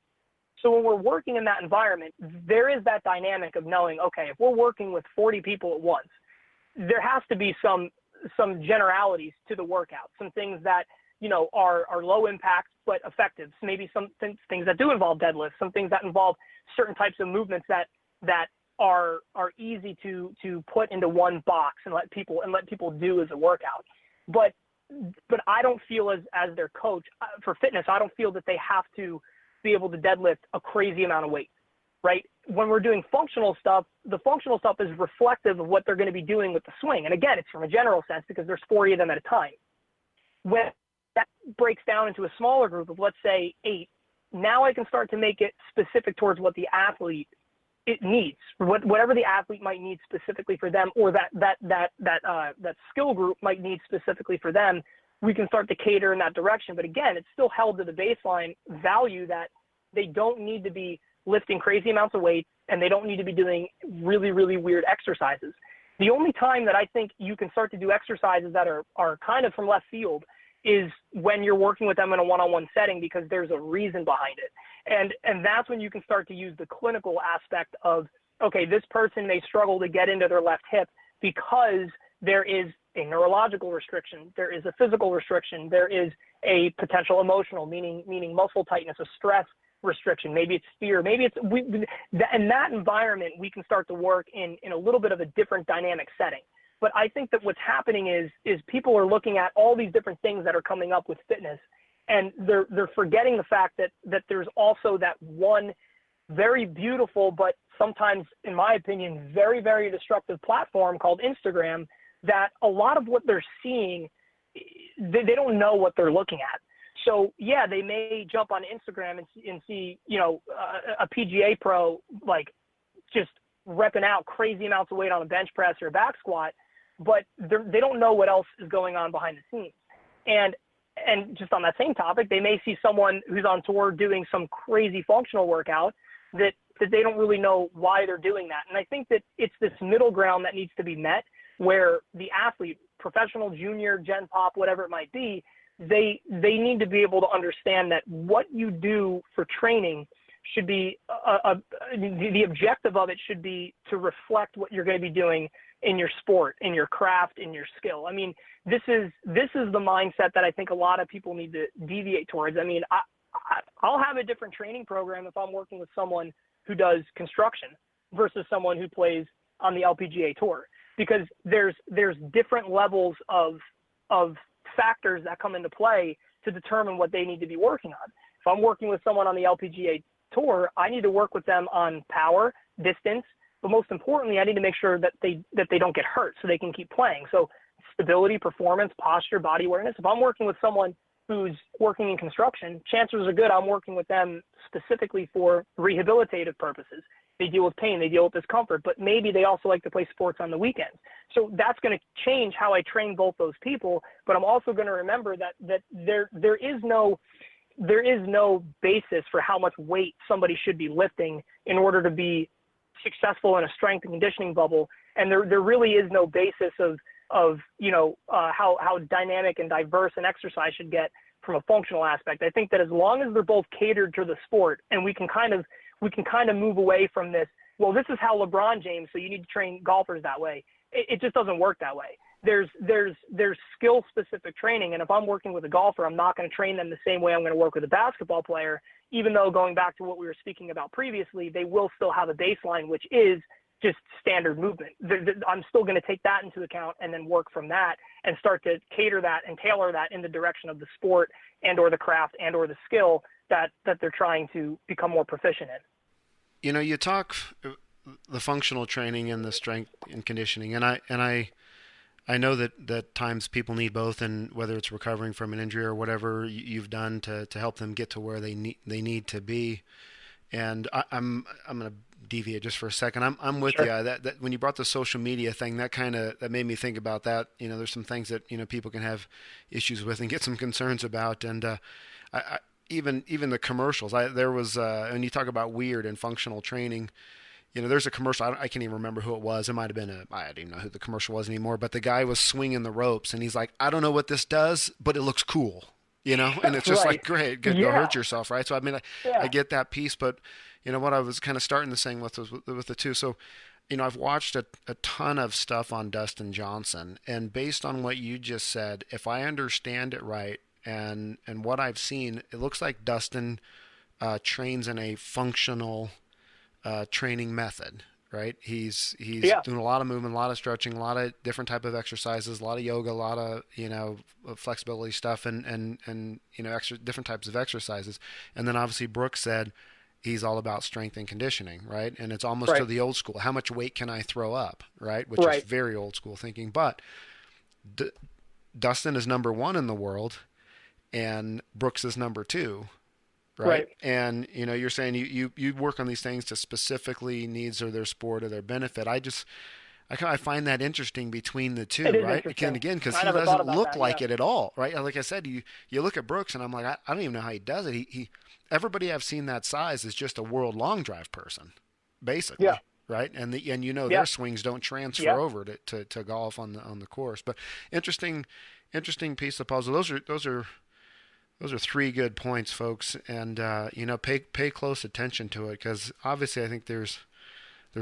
S1: So when we're working in that environment, there is that dynamic of knowing, okay, if we're working with 40 people at once, there has to be some generalities to the workout, some things that, are low impact but effective. So maybe some things that do involve deadlifts, some things that involve certain types of movements that are easy to put into one box and let people do as a workout. But I don't feel as their coach for fitness, I don't feel that they have to be able to deadlift a crazy amount of weight, right? When we're doing functional stuff, the functional stuff is reflective of what they're going to be doing with the swing. And again, it's from a general sense because there's 40 of them at a time. When that breaks down into a smaller group of, let's say, 8, now I can start to make it specific towards what the athlete it needs, whatever the athlete might need specifically for them, or that skill group might need specifically for them. We can start to cater in that direction. But again, it's still held to the baseline value that they don't need to be lifting crazy amounts of weight, and they don't need to be doing really, really weird exercises. The only time that I think you can start to do exercises that are kind of from left field is when you're working with them in a one-on-one setting, because there's a reason behind it. And that's when you can start to use the clinical aspect of, okay, this person may struggle to get into their left hip because there is a neurological restriction, there is a physical restriction, there is a potential emotional, meaning muscle tightness, a stress restriction, maybe it's fear, maybe it's in that environment we can start to work in a little bit of a different dynamic setting. But I think that what's happening is people are looking at all these different things that are coming up with fitness, and they're forgetting the fact that there's also that one very beautiful, but sometimes, in my opinion, very, very destructive platform called Instagram, that a lot of what they're seeing, they don't know what they're looking at. So yeah, they may jump on Instagram and see, a PGA pro, like, just repping out crazy amounts of weight on a bench press or a back squat, but they don't know what else is going on behind the scenes. And just on that same topic, they may see someone who's on tour doing some crazy functional workout that they don't really know why they're doing that. And I think that it's this middle ground that needs to be met, where the athlete, professional, junior, gen pop, whatever it might be, they need to be able to understand that what you do for training should be the objective of it should be to reflect what you're going to be doing in your sport, in your craft, in your skill. I mean, this is the mindset that I think a lot of people need to deviate towards. I mean, I'll have a different training program if I'm working with someone who does construction versus someone who plays on the LPGA tour, because there's different levels of factors that come into play to determine what they need to be working on. If I'm working with someone on the LPGA tour, I need to work with them on power, distance, but most importantly, I need to make sure that they don't get hurt so they can keep playing. So stability, performance, posture, body awareness. If I'm working with someone who's working in construction, chances are good I'm working with them specifically for rehabilitative purposes. They deal with pain, they deal with discomfort, but maybe they also like to play sports on the weekends. So that's going to change how I train both those people, but I'm also going to remember that there is no basis for how much weight somebody should be lifting in order to be successful in a strength and conditioning bubble. And there really is no basis of how dynamic and diverse an exercise should get from a functional aspect. I think that as long as they're both catered to the sport, and we can kind of move away from this, well, this is how LeBron James, so you need to train golfers that way. It just doesn't work that way. There's skill specific training. And if I'm working with a golfer, I'm not going to train them the same way I'm going to work with a basketball player, even though, going back to what we were speaking about previously, they will still have a baseline, which is just standard movement. I'm still going to take that into account and then work from that and start to cater that and tailor that in the direction of the sport and or the craft and or the skill that they're trying to become more proficient in.
S2: You talk the functional training and the strength and conditioning, and I know that times people need both, and whether it's recovering from an injury or whatever you've done to help them get to where they need to be. And I'm going to deviate just for a second. I'm with
S1: Sure.
S2: you. That when you brought the social media thing, that made me think about that. There's some things that people can have issues with and get some concerns about, and even the commercials. There was when you talk about weird and functional training. There's a commercial. I can't even remember who it was. It might have been I don't even know who the commercial was anymore. But the guy was swinging the ropes, and he's like, I don't know what this does, but it looks cool. And it's just
S1: Right.
S2: like, great, go hurt yourself, right? So I mean, I get that piece, but what I was kind of starting to saying with the two. So, I've watched a ton of stuff on Dustin Johnson, and based on what you just said, if I understand it right, and what I've seen, it looks like Dustin trains in a functional training method, right? He's doing a lot of movement, a lot of stretching, a lot of different type of exercises, a lot of yoga, a lot of flexibility stuff, and different types of exercises. And then obviously Brooks said he's all about strength and conditioning, right? And it's almost to the old school. How much weight can I throw up, right? Which is very old school thinking. But Dustin is number one in the world, and Brooks is number two. Right. And, you're saying you work on these things to specifically needs of their sport or their benefit. I find that interesting between the two, right? Again, because he doesn't look like it at all, right? Like I said, you look at Brooks and I'm like, I don't even know how he does it. Everybody I've seen that size is just a world long drive person, basically. Yeah. Right. And their swings don't transfer over to golf on the course. But interesting interesting piece of puzzle. Those are three good points, folks, and pay close attention to it, because obviously I think there's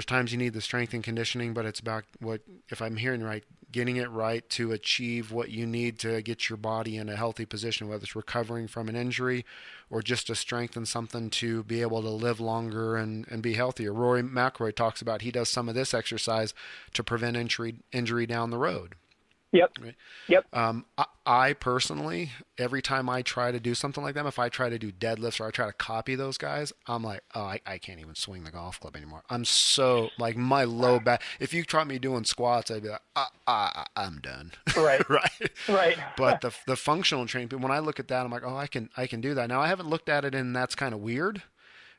S2: times you need the strength and conditioning, but it's about what, if I'm hearing right, getting it right to achieve what you need to get your body in a healthy position, whether it's recovering from an injury or just to strengthen something to be able to live longer and be healthier. Rory McIlroy talks about he does some of this exercise to prevent injury down the road.
S1: Yep.
S2: Right?
S1: Yep.
S2: I personally, every time I try to do something like that, if I try to do deadlifts or I try to copy those guys, I'm like, oh, I can't even swing the golf club anymore. I'm so, like, my low back. If you taught me doing squats, I'd be like, I'm done.
S1: Right.
S2: Right. But the functional training, when I look at that, I'm like, oh, I can do that. Now, I haven't looked at it, and that's kind of weird.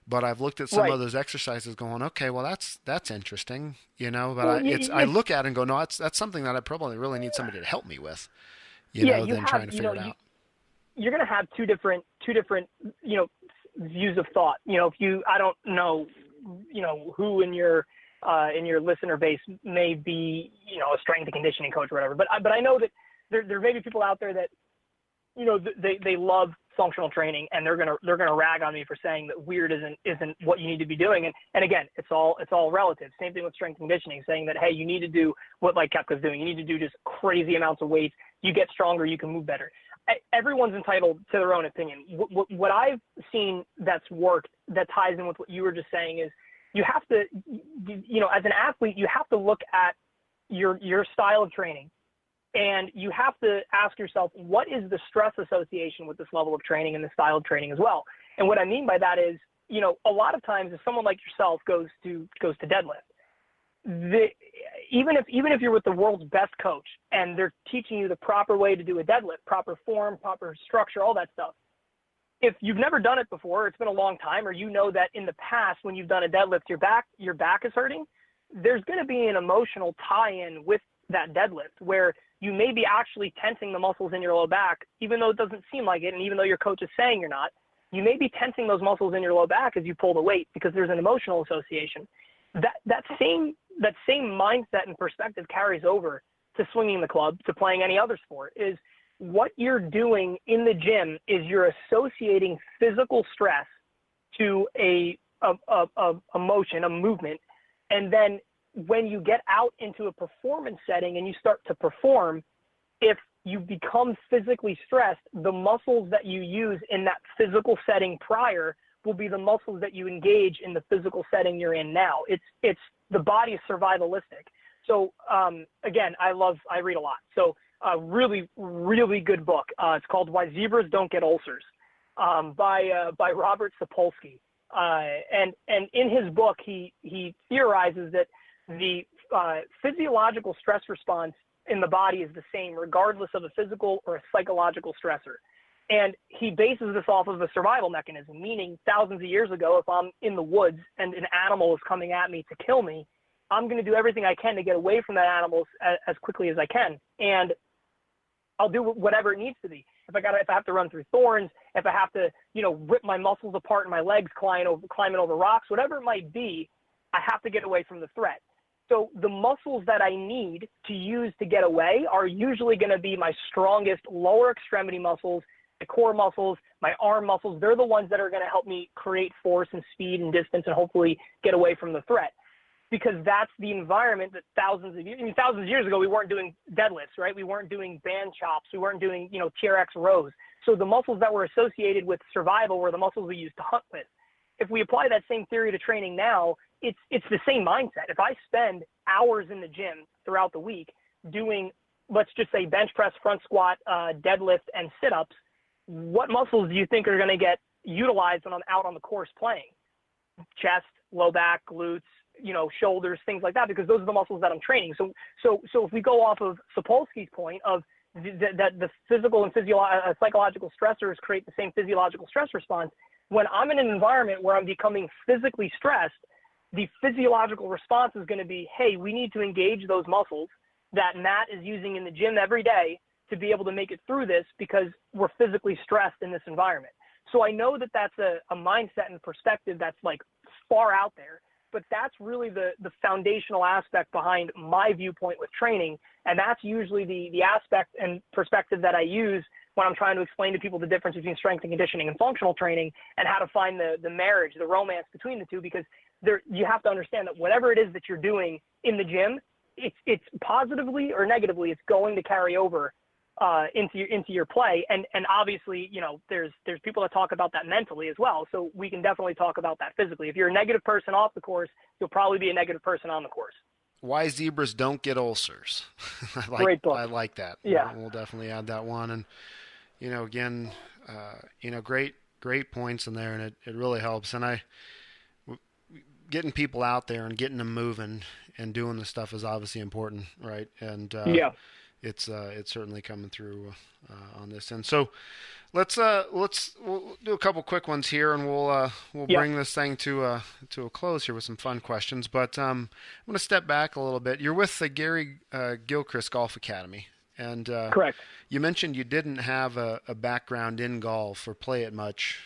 S2: But I've looked at some of those exercises going, okay, well, that's interesting, But I look at it and go, no, that's something that I probably really need somebody to help me with, than trying to figure it out.
S1: You're going to have two different, views of thought. I don't know, who in your listener base may be, a strength and conditioning coach or whatever. But I know that there may be people out there that, they love functional training, and they're gonna rag on me for saying that weird isn't what you need to be doing. And again, it's all relative. Same thing with strength and conditioning, saying that, hey, you need to do what like Koepka's doing. You need to do just crazy amounts of weights. You get stronger, you can move better. Everyone's entitled to their own opinion. What I've seen that's worked, that ties in with what you were just saying, is you have to, as an athlete, you have to look at your style of training. And you have to ask yourself, what is the stress association with this level of training and the style of training as well? And what I mean by that is, a lot of times if someone like yourself goes to deadlift, even if you're with the world's best coach and they're teaching you the proper way to do a deadlift, proper form, proper structure, all that stuff, if you've never done it before, it's been a long time, or that in the past when you've done a deadlift, your back is hurting, there's going to be an emotional tie-in with that deadlift where you may be actually tensing the muscles in your low back, even though it doesn't seem like it, and even though your coach is saying you're not. You may be tensing those muscles in your low back as you pull the weight because there's an emotional association. That same mindset and perspective carries over to swinging the club, to playing any other sport. Is what you're doing in the gym is you're associating physical stress to a motion, a movement, and then when you get out into a performance setting and you start to perform, if you become physically stressed, the muscles that you use in that physical setting prior will be the muscles that you engage in the physical setting you're in now. It's the body is survivalistic. So again, I read a lot. So a really, really good book. It's called Why Zebras Don't Get Ulcers by Robert Sapolsky. And in his book, he theorizes that the physiological stress response in the body is the same regardless of a physical or a psychological stressor. And he bases this off of a survival mechanism, meaning thousands of years ago, if I'm in the woods and an animal is coming at me to kill me, I'm going to do everything I can to get away from that animal as quickly as I can. And I'll do whatever it needs to be. If I have to run through thorns, if I have to, rip my muscles apart in my legs, climbing over rocks, whatever it might be, I have to get away from the threat. So the muscles that I need to use to get away are usually going to be my strongest lower extremity muscles, the core muscles, my arm muscles. They're the ones that are going to help me create force and speed and distance and hopefully get away from the threat. Because that's the environment that thousands of years ago, we weren't doing deadlifts, right? We weren't doing band chops. We weren't doing, TRX rows. So the muscles that were associated with survival were the muscles we used to hunt with. If we apply that same theory to training now, it's the same mindset. If I spend hours in the gym throughout the week doing, let's just say, bench press, front squat, deadlift, and sit-ups, what muscles do you think are going to get utilized when I'm out on the course playing? Chest, low back, glutes, shoulders, things like that, because those are the muscles that I'm training. So if we go off of Sapolsky's point of that the physical and psychological stressors create the same physiological stress response, when I'm in an environment where I'm becoming physically stressed, the physiological response is going to be, hey, we need to engage those muscles that Matt is using in the gym every day to be able to make it through this because we're physically stressed in this environment. So I know that that's a mindset and perspective that's like far out there. but that's really the foundational aspect behind my viewpoint with training. And that's usually the aspect and perspective that I use when I'm trying to explain to people the difference between strength and conditioning and functional training, and how to find the marriage, the romance between the two, because you have to understand that whatever it is that you're doing in the gym, it's positively or negatively, it's going to carry over into your play. And obviously, there's people that talk about that mentally as well. So we can definitely talk about that physically. If you're a negative person off the course, you'll probably be a negative person on the course. Why
S2: Zebras Don't Get Ulcers.
S1: Great book.
S2: I like that.
S1: Yeah.
S2: We'll definitely add that one. And, again, great points in there, and it really helps. And getting people out there and getting them moving and doing the stuff is obviously important, right? And it's certainly coming through on this. And so we'll do a couple quick ones here, and we'll bring this thing to a close here with some fun questions. But I'm going to step back a little bit. You're with the Gary Gilchrist Golf Academy, and
S1: correct.
S2: You mentioned you didn't have a background in golf or play it much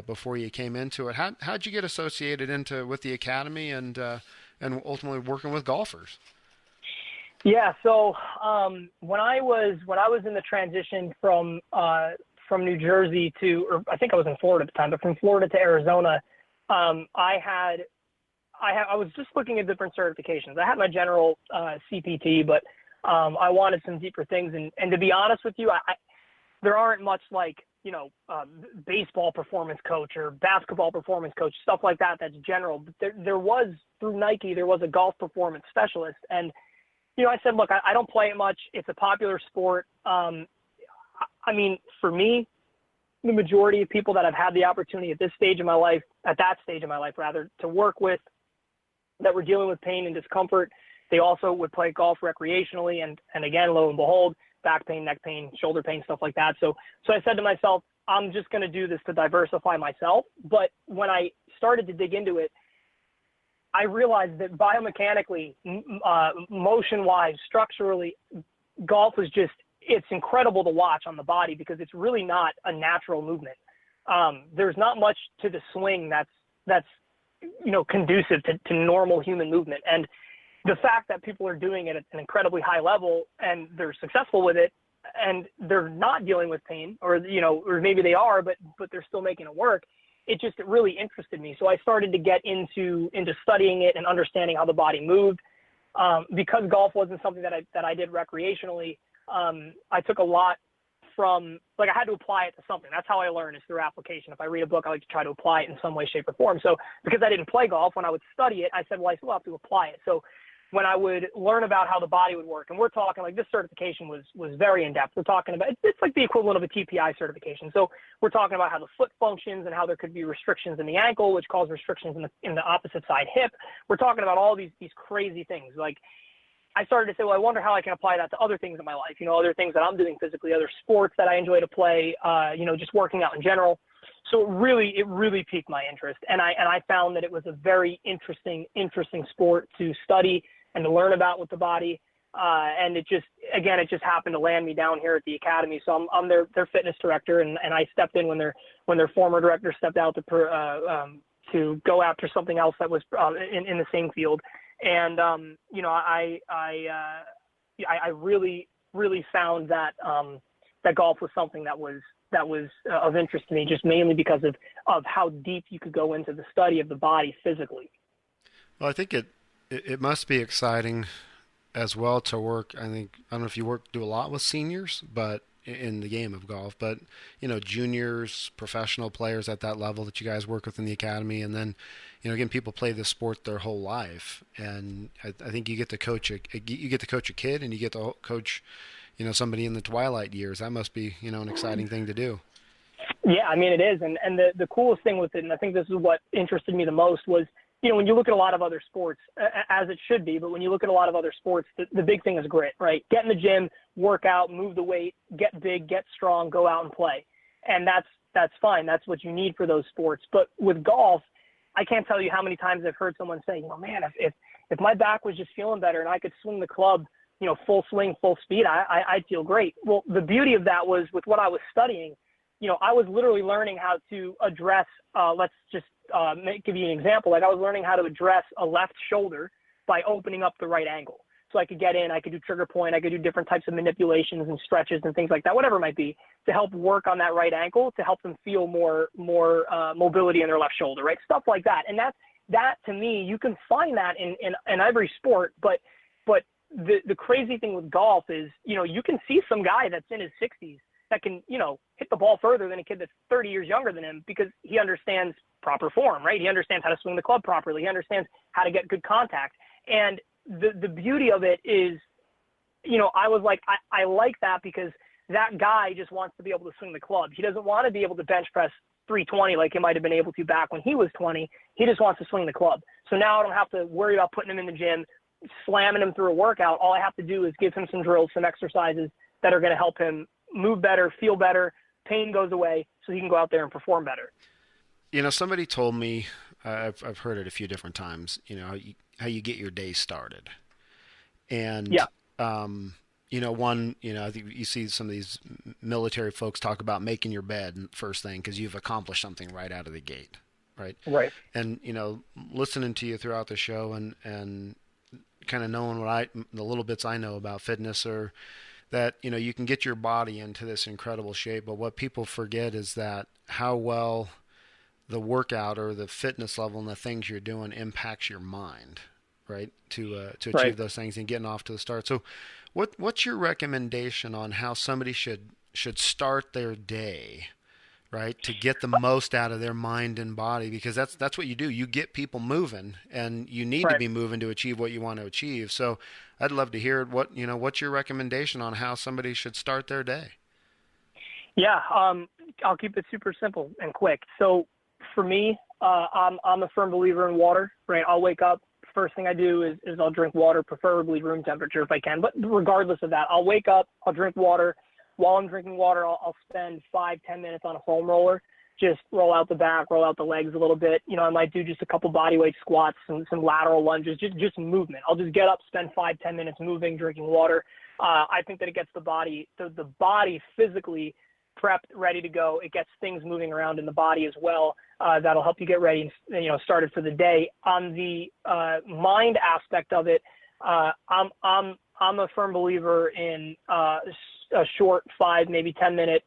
S2: before you came into it. How'd you get associated with the academy and ultimately working with golfers?
S1: Yeah, so when I was in the transition from New Jersey or I think I was in Florida at the time, but from Florida to Arizona, I was just looking at different certifications. I had my general CPT, but I wanted some deeper things. And to be honest with you, there aren't much like, baseball performance coach or basketball performance coach, stuff like that. That's general. But there was, through Nike, there was a golf performance specialist. And, I said, look, I don't play it much. It's a popular sport. For me, the majority of people that I've had the opportunity at that stage of my life, to work with, that were dealing with pain and discomfort, they also would play golf recreationally. And again, lo and behold, back pain, neck pain, shoulder pain, stuff like that. So I said to myself, I'm just going to do this to diversify myself. But when I started to dig into it, I realized that biomechanically, motion-wise, structurally, golf is it's incredible to watch on the body because it's really not a natural movement. There's not much to the swing that's conducive to normal human movement. And the fact that people are doing it at an incredibly high level and they're successful with it and they're not dealing with pain or maybe they are, but they're still making it work. It really interested me. So I started to get into studying it and understanding how the body moved. Because golf wasn't something that I did recreationally, I took a lot from, I had to apply it to something. That's how I learn, is through application. If I read a book, I like to try to apply it in some way, shape, or form. So because I didn't play golf, when I would study it, I said, well, I still have to apply it. So when I would learn about how the body would work, and we're talking this certification was very in-depth. We're talking about, it's like the equivalent of a TPI certification. So we're talking about how the foot functions and how there could be restrictions in the ankle, which cause restrictions in the opposite side hip. We're talking about all these crazy things. I started to say, well, I wonder how I can apply that to other things in my life, other things that I'm doing physically, other sports that I enjoy to play, just working out in general. So it really piqued my interest. And I found that it was a very interesting sport to study and to learn about with the body. And it just happened to land me down here at the academy. So I'm their fitness director, and I stepped in when their former director stepped out to go after something else that was in the same field. And I really found that golf was something that was of interest to me, just mainly because of how deep you could go into the study of the body physically.
S2: Well, I think it must be exciting as well to work. I don't know if you do a lot with seniors, but in the game of golf, but juniors, professional players at that level that you guys work with in the academy, and then again, people play this sport their whole life, and I think you get to coach a kid, and you get to coach somebody in the twilight years. That must be an exciting thing to do.
S1: Yeah, it is, and the coolest thing with it, and I think this is what interested me the most, was when you look at a lot of other sports, as it should be, but when you look at a lot of other sports, the big thing is grit, right? Get in the gym, work out, move the weight, get big, get strong, go out and play. And that's fine. That's what you need for those sports. But with golf, I can't tell you how many times I've heard someone say, man, if my back was just feeling better and I could swing the club, full swing, full speed, I'd feel great. Well, the beauty of that was with what I was studying, I was literally learning how to address, let's just give you an example. Like I was learning how to address a left shoulder by opening up the right angle. So I could get in, I could do trigger point, I could do different types of manipulations and stretches and things like that, whatever it might be, to help work on that right ankle, to help them feel more mobility in their left shoulder, right? Stuff like that. And that to me, you can find that in every sport, but the crazy thing with golf is, you can see some guy that's in his 60s that can, hit the ball further than a kid that's 30 years younger than him because he understands proper form, right? He understands how to swing the club properly. He understands how to get good contact. And the beauty of it is, I was like, I like that because that guy just wants to be able to swing the club. He doesn't want to be able to bench press 320 like he might have been able to back when he was 20. He just wants to swing the club. So now I don't have to worry about putting him in the gym, slamming him through a workout. All I have to do is give him some drills, some exercises that are going to help him move better, feel better, pain goes away, so he can go out there and perform better.
S2: Somebody told me, I've heard it a few different times, how you get your day started. And,
S1: yeah.
S2: I think you see some of these military folks talk about making your bed first thing because you've accomplished something right out of the gate, right?
S1: Right.
S2: And, listening to you throughout the show and kind of knowing the little bits I know about fitness are that, you can get your body into this incredible shape, but what people forget is that how well the workout or the fitness level and the things you're doing impacts your mind, right? To achieve
S1: right.
S2: those things and getting off to the start. So what's your recommendation on how somebody should start their day, right? To get the most out of their mind and body, because that's what you do. You get people moving and you need
S1: right.
S2: to be moving to achieve what you want to achieve. So I'd love to hear what's your recommendation on how somebody should start their day?
S1: Yeah. I'll keep it super simple and quick. So for me, I'm a firm believer in water, right? I'll wake up. First thing I do is I'll drink water, preferably room temperature if I can. But regardless of that, I'll wake up, I'll drink water. While I'm drinking water, I'll spend 5-10 minutes on a foam roller. Just roll out the back, roll out the legs a little bit. I might do just a couple body weight squats, some lateral lunges, just movement. I'll just get up, spend 5-10 minutes moving, drinking water. I think that it gets the body physically prepped, ready to go. It gets things moving around in the body as well. That'll help you get ready and started for the day. On the mind aspect of it, I'm a firm believer in a short 5, maybe 10 minute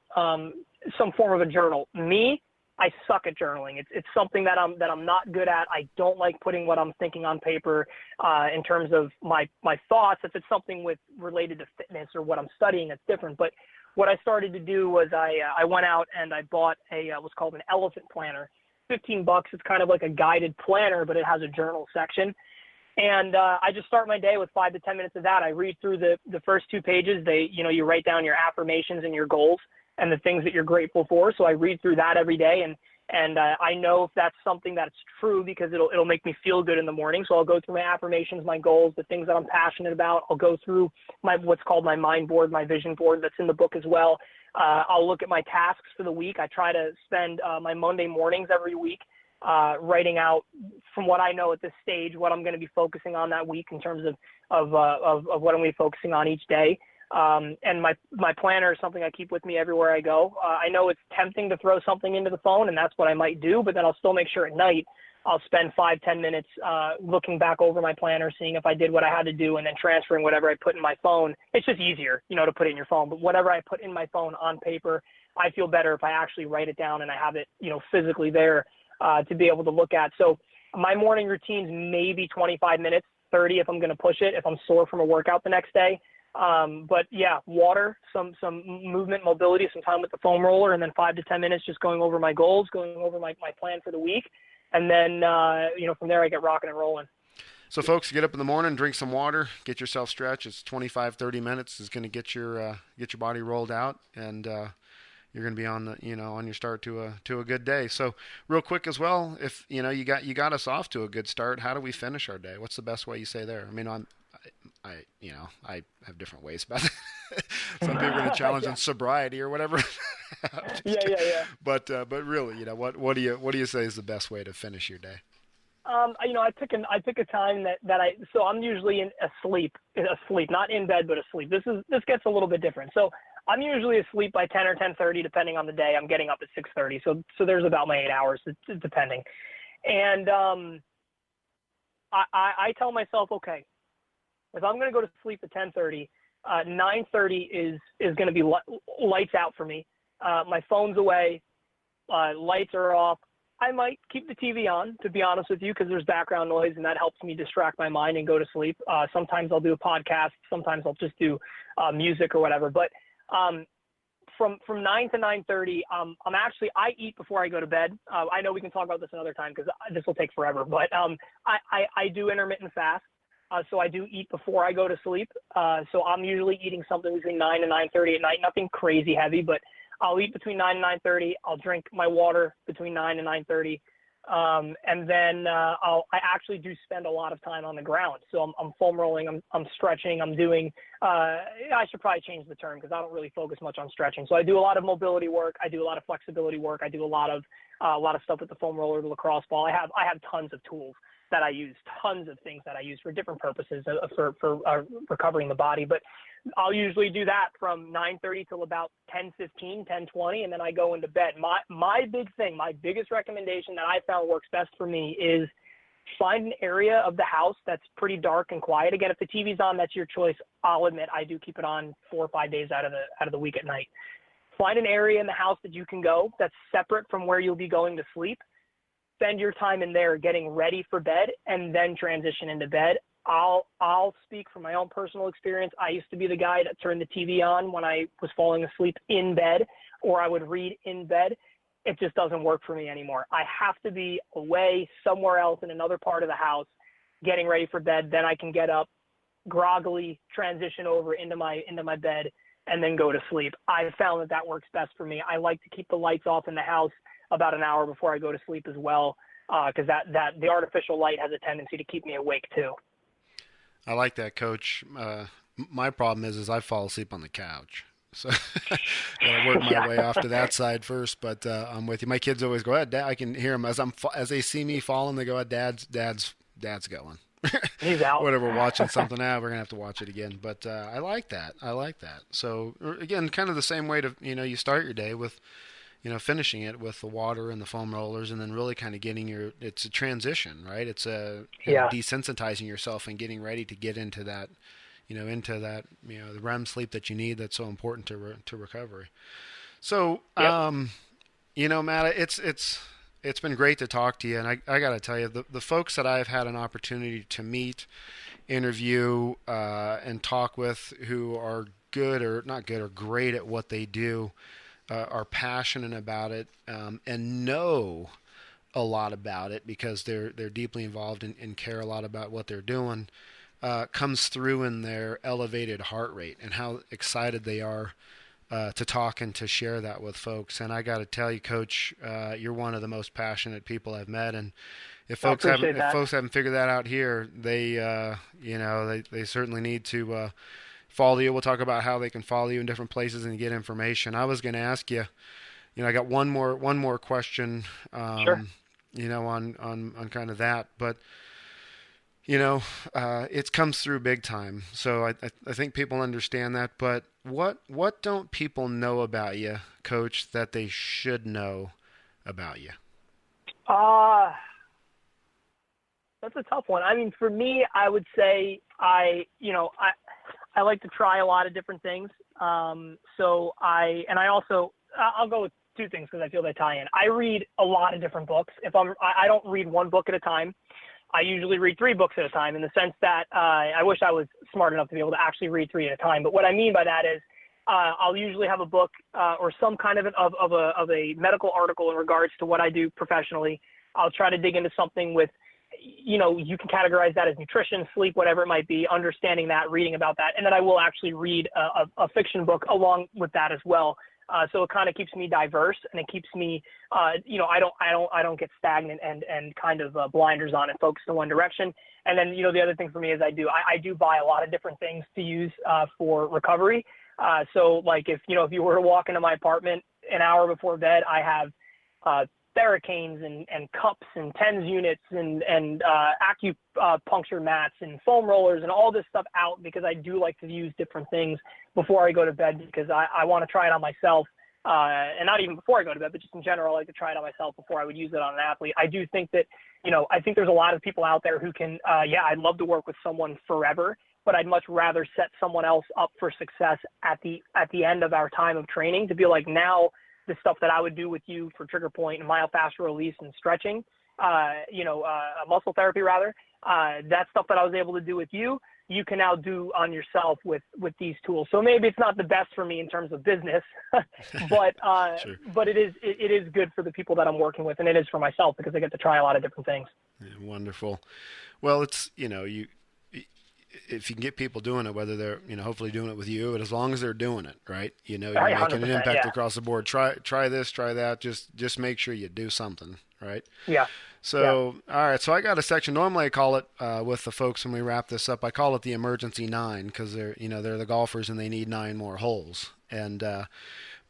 S1: some form of a journal. Me, I suck at journaling. It's something that I'm not good at. I don't like putting what I'm thinking on paper in terms of my thoughts. If it's something related to fitness or what I'm studying, that's different. But what I started to do was I went out and I bought what's called an elephant planner. $15. It's kind of like a guided planner, but it has a journal section. And I just start my day with 5 to 10 minutes of that. I read through the first 2 pages. You write down your affirmations and your goals and the things that you're grateful for. So I read through that every day, and I know if that's something that's true because it'll make me feel good in the morning. So I'll go through my affirmations, my goals, the things that I'm passionate about. I'll go through what's called my mind board, my vision board that's in the book as well. I'll look at my tasks for the week. I try to spend my Monday mornings every week writing out, from what I know at this stage, what I'm going to be focusing on that week in terms of what I'm going to be focusing on each day. And my planner is something I keep with me everywhere I go. I know it's tempting to throw something into the phone, and that's what I might do, but then I'll still make sure at night I'll spend 5-10 minutes looking back over my planner, seeing if I did what I had to do, and then transferring whatever I put in my phone. It's just easier, to put it in your phone. But whatever I put in my phone on paper, I feel better if I actually write it down and I have it, physically there to be able to look at. So my morning routine's maybe 25 minutes, 30 if I'm going to push it, if I'm sore from a workout the next day. But yeah, water, some movement, mobility, some time with the foam roller, and then 5 to 10 minutes just going over my goals, going over my plan for the week. And then, from there I get rocking and rolling.
S2: So folks, get up in the morning, drink some water, get yourself stretched. It's 25, 30 minutes is going to get your body rolled out, and you're going to be on your start to a good day. So real quick as well, if you got us off to a good start, how do we finish our day? What's the best way you say there? I mean, I have different ways about it. Some people are going to challenge on sobriety or whatever.
S1: Yeah.
S2: But really, what do you say is the best way to finish your day?
S1: I pick a time so I'm usually asleep, not in bed, but asleep. This gets a little bit different. So I'm usually asleep by 10 or 10:30, depending on the day. I'm getting up at 6:30. So there's about my 8 hours, depending. And I tell myself, okay, if I'm going to go to sleep at 10:30, 9:30 is going to be lights out for me. My phone's away, lights are off. I might keep the TV on, to be honest with you, because there's background noise, and that helps me distract my mind and go to sleep. Sometimes I'll do a podcast. Sometimes I'll just do music or whatever. But from 9 to 9:30, I eat before I go to bed. I know we can talk about this another time because this will take forever. But I do intermittent fast. So I do eat before I go to sleep. So I'm usually eating something between 9 and 9:30 at night, nothing crazy heavy, but I'll eat between 9 and 9:30. I'll drink my water between 9 and 9:30. And then I actually do spend a lot of time on the ground. So I'm foam rolling, I'm stretching, I'm doing, I should probably change the term because I don't really focus much on stretching. So I do a lot of mobility work. I do a lot of flexibility work. I do a lot of stuff with the foam roller, the lacrosse ball. I have tons of tools that I use, tons of things that I use for different purposes for recovering the body. But I'll usually do that from 9:30 till about 10:15, 10:20, and then I go into bed. My big thing, my biggest recommendation that I found works best for me is find an area of the house that's pretty dark and quiet. Again, if the TV's on, that's your choice. I'll admit I do keep it on 4 or 5 days out of the week at night. Find an area in the house that you can go that's separate from where you'll be going to sleep. Spend your time in there getting ready for bed and then transition into bed. I'll speak from my own personal experience. I used to be the guy that turned the TV on when I was falling asleep in bed, or I would read in bed. It just doesn't work for me anymore. I have to be away somewhere else in another part of the house getting ready for bed. Then I can get up, groggily transition over into my bed and then go to sleep. I found that works best for me. I like to keep the lights off in the house about an hour before I go to sleep as well, because that the artificial light has a tendency to keep me awake too.
S2: I like that, Coach. My problem is I fall asleep on the couch, so I work my way off to that side first. But I'm with you. My kids always go, "Dad," I can hear them as they see me falling. They go, "Dad's going."
S1: He's out.
S2: Whatever, we're watching something now, we're gonna have to watch it again. But I like that. So again, kind of the same way to you start your day with. Finishing it with the water and the foam rollers, and then really kind of it's a transition, right? It's desensitizing yourself and getting ready to get into that, the REM sleep that you need that's so important to recovery. So, Matt, it's been great to talk to you, and I got to tell you, the folks that I've had an opportunity to meet, interview, and talk with who are good or not good or great at what they do, are passionate about it, and know a lot about it because they're deeply involved and care a lot about what they're doing, comes through in their elevated heart rate and how excited they are to talk and to share that with folks. And I got to tell you, Coach, you're one of the most passionate people I've met. And if folks haven't figured that out here, they certainly need to follow you. We'll talk about how they can follow you in different places and get information. I was going to ask you, I got one more question,
S1: Sure.
S2: On kind of that, but it comes through big time. So I think people understand that, but what don't people know about you, Coach, that they should know about you?
S1: That's a tough one. I mean, for me, I would say I like to try a lot of different things. I'll go with two things because I feel they tie in. I read a lot of different books. I don't read one book at a time. I usually read 3 books at a time, in the sense that I wish I was smart enough to be able to actually read 3 at a time. But what I mean by that is I'll usually have a book or some kind of a medical article in regards to what I do professionally. I'll try to dig into something with, you can categorize that as nutrition, sleep, whatever it might be, understanding that, reading about that. And then I will actually read a fiction book along with that as well. So it kind of keeps me diverse, and it keeps me, I don't get stagnant and kind of blinders on and focused in one direction. And then, the other thing for me is I do buy a lot of different things to use for recovery. So like if you were to walk into my apartment an hour before bed, I have Theracanes and cups and TENS units and acupuncture mats and foam rollers and all this stuff out, because I do like to use different things before I go to bed, because I want to try it on myself and not even before I go to bed, but just in general, I like to try it on myself before I would use it on an athlete. I do think that, I think there's a lot of people out there who can, I'd love to work with someone forever, but I'd much rather set someone else up for success at the end of our time of training to be like, now the stuff that I would do with you for trigger point and myofascial release and stretching, muscle therapy rather, that stuff that I was able to do with you, you can now do on yourself with these tools. So maybe it's not the best for me in terms of business, but
S2: Sure.
S1: but it is good for the people that I'm working with, and it is for myself because I get to try a lot of different things.
S2: Yeah, wonderful. Well, it's, if you can get people doing it, whether they're, hopefully doing it with you, but as long as they're doing it, right? You're making an impact across the board. Try this, try that. Just make sure you do something, right?
S1: Yeah.
S2: So, All right. So I got a section. Normally I call it, with the folks when we wrap this up, I call it the emergency 9 because they're the golfers and they need 9 more holes. And,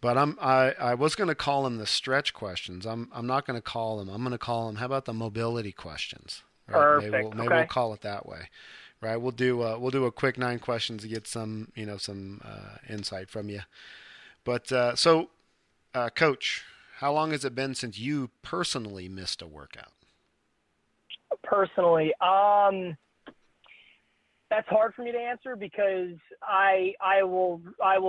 S2: but I was going to call them the stretch questions. I'm not going to call them. I'm going to call them, how about the mobility questions? Right?
S1: Perfect.
S2: Maybe we'll call it that way. Right, we'll do a quick 9 questions to get some insight from you. But Coach, how long has it been since you personally missed a workout?
S1: Personally, that's hard for me to answer because I will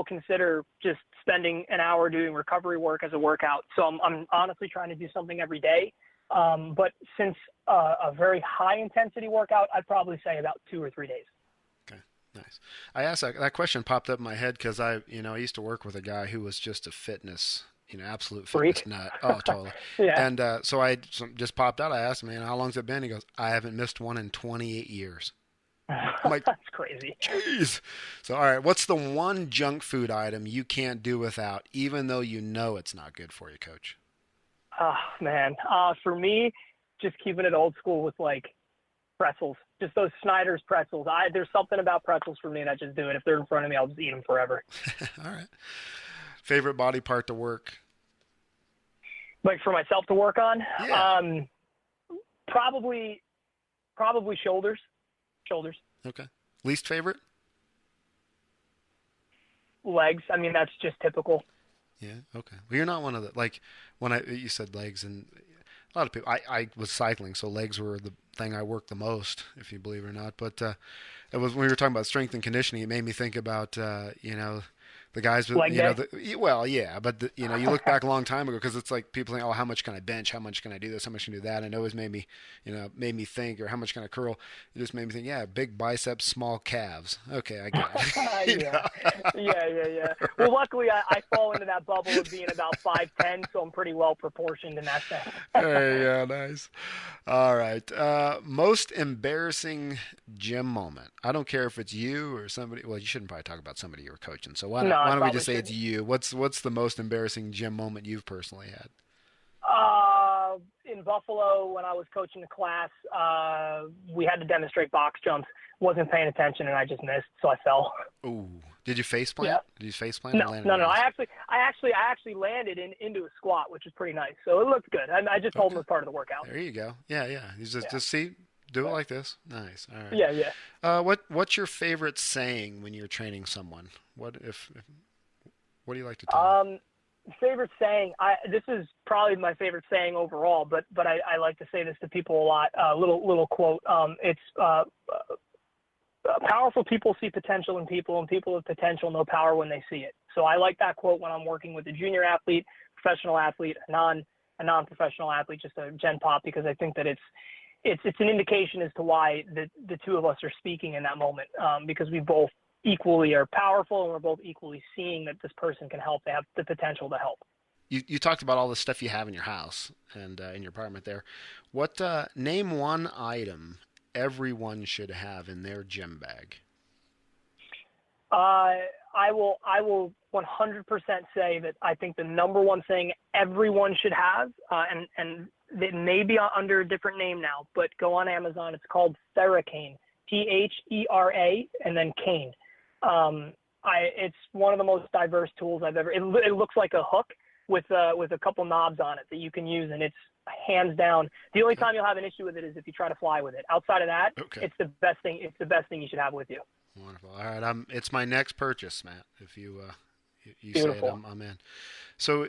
S1: consider just spending an hour doing recovery work as a workout. So I'm honestly trying to do something every day. But since a very high intensity workout, I'd probably say about 2 or 3 days.
S2: Okay, nice. I asked that question popped up in my head because I used to work with a guy who was just a fitness, absolute fitness
S1: Freak.
S2: nut. Oh, totally.
S1: Yeah.
S2: And so I just popped out. I asked him, man, how long's it been? He goes, I haven't missed one in 28 years. I'm like,
S1: that's crazy.
S2: Jeez. So, all right, what's the one junk food item you can't do without, even though you know it's not good for you, Coach?
S1: Oh, man. For me, just keeping it old school with like pretzels, just those Snyder's pretzels. There's something about pretzels for me that I just do it. If they're in front of me, I'll just eat them forever.
S2: All right. Favorite body part to work?
S1: Like for myself to work on?
S2: Yeah.
S1: Probably shoulders. Shoulders.
S2: Okay. Least favorite?
S1: Legs. I mean, that's just typical.
S2: Yeah. Okay. Well, you're not one of the, like when you said legs, and a lot of people, I was cycling, so legs were the thing I worked the most, if you believe it or not. But it was when we were talking about strength and conditioning, it made me think about, the guys with, well, yeah, but you look back a long time ago because it's like people think, oh, how much can I bench? How much can I do this? How much can I do that? And it always made me think, or how much can I curl? It just made me think, yeah, big biceps, small calves. Okay, I get it.
S1: Yeah. Well, luckily I fall into that bubble of being about 5'10", so I'm pretty well proportioned in that sense.
S2: Hey, yeah, nice. All right. Most embarrassing gym moment. I don't care if it's you or somebody. Well, you shouldn't probably talk about somebody you were coaching. So why don't we just say it's you? What's the most embarrassing gym moment you've personally had?
S1: In Buffalo, when I was coaching the class, we had to demonstrate box jumps. Wasn't paying attention, and I just missed, so I fell.
S2: Ooh. Did you face plant?
S1: Yeah.
S2: Did you face plant?
S1: No. I actually landed into a squat, which is pretty nice. So it looked good. I just told him it was part of the workout.
S2: There you go. Yeah. You just see, do it like this. Nice. All right.
S1: Yeah.
S2: What's your favorite saying when you're training someone? What do you like to tell them?
S1: Favorite saying, this is probably my favorite saying overall, but I like to say this to people a lot. Little quote. It's powerful people see potential in people, and people with potential know power when they see it. So I like that quote when I'm working with a junior athlete, professional athlete, a non-professional athlete, just a gen pop, because I think that it's an indication as to why the two of us are speaking in that moment, because we both equally are powerful and we're both equally seeing that this person can help. They have the potential to help.
S2: You talked about all the stuff you have in your house and in your apartment there. What name one item everyone should have in their gym bag?
S1: I will 100% say that I think the number one thing everyone should have, and it may be under a different name now, but go on Amazon. It's called Theracane, Thera, and then cane. It's one of the most diverse tools I've ever. It looks like a hook with a couple knobs on it that you can use, and it's hands down. The only time you'll have an issue with it is if you try to fly with it. Outside of that, It's the best thing. It's the best thing you should have with you.
S2: Wonderful. All right, it's my next purchase, Matt. If you you say it,
S1: Beautiful.
S2: I'm in. So,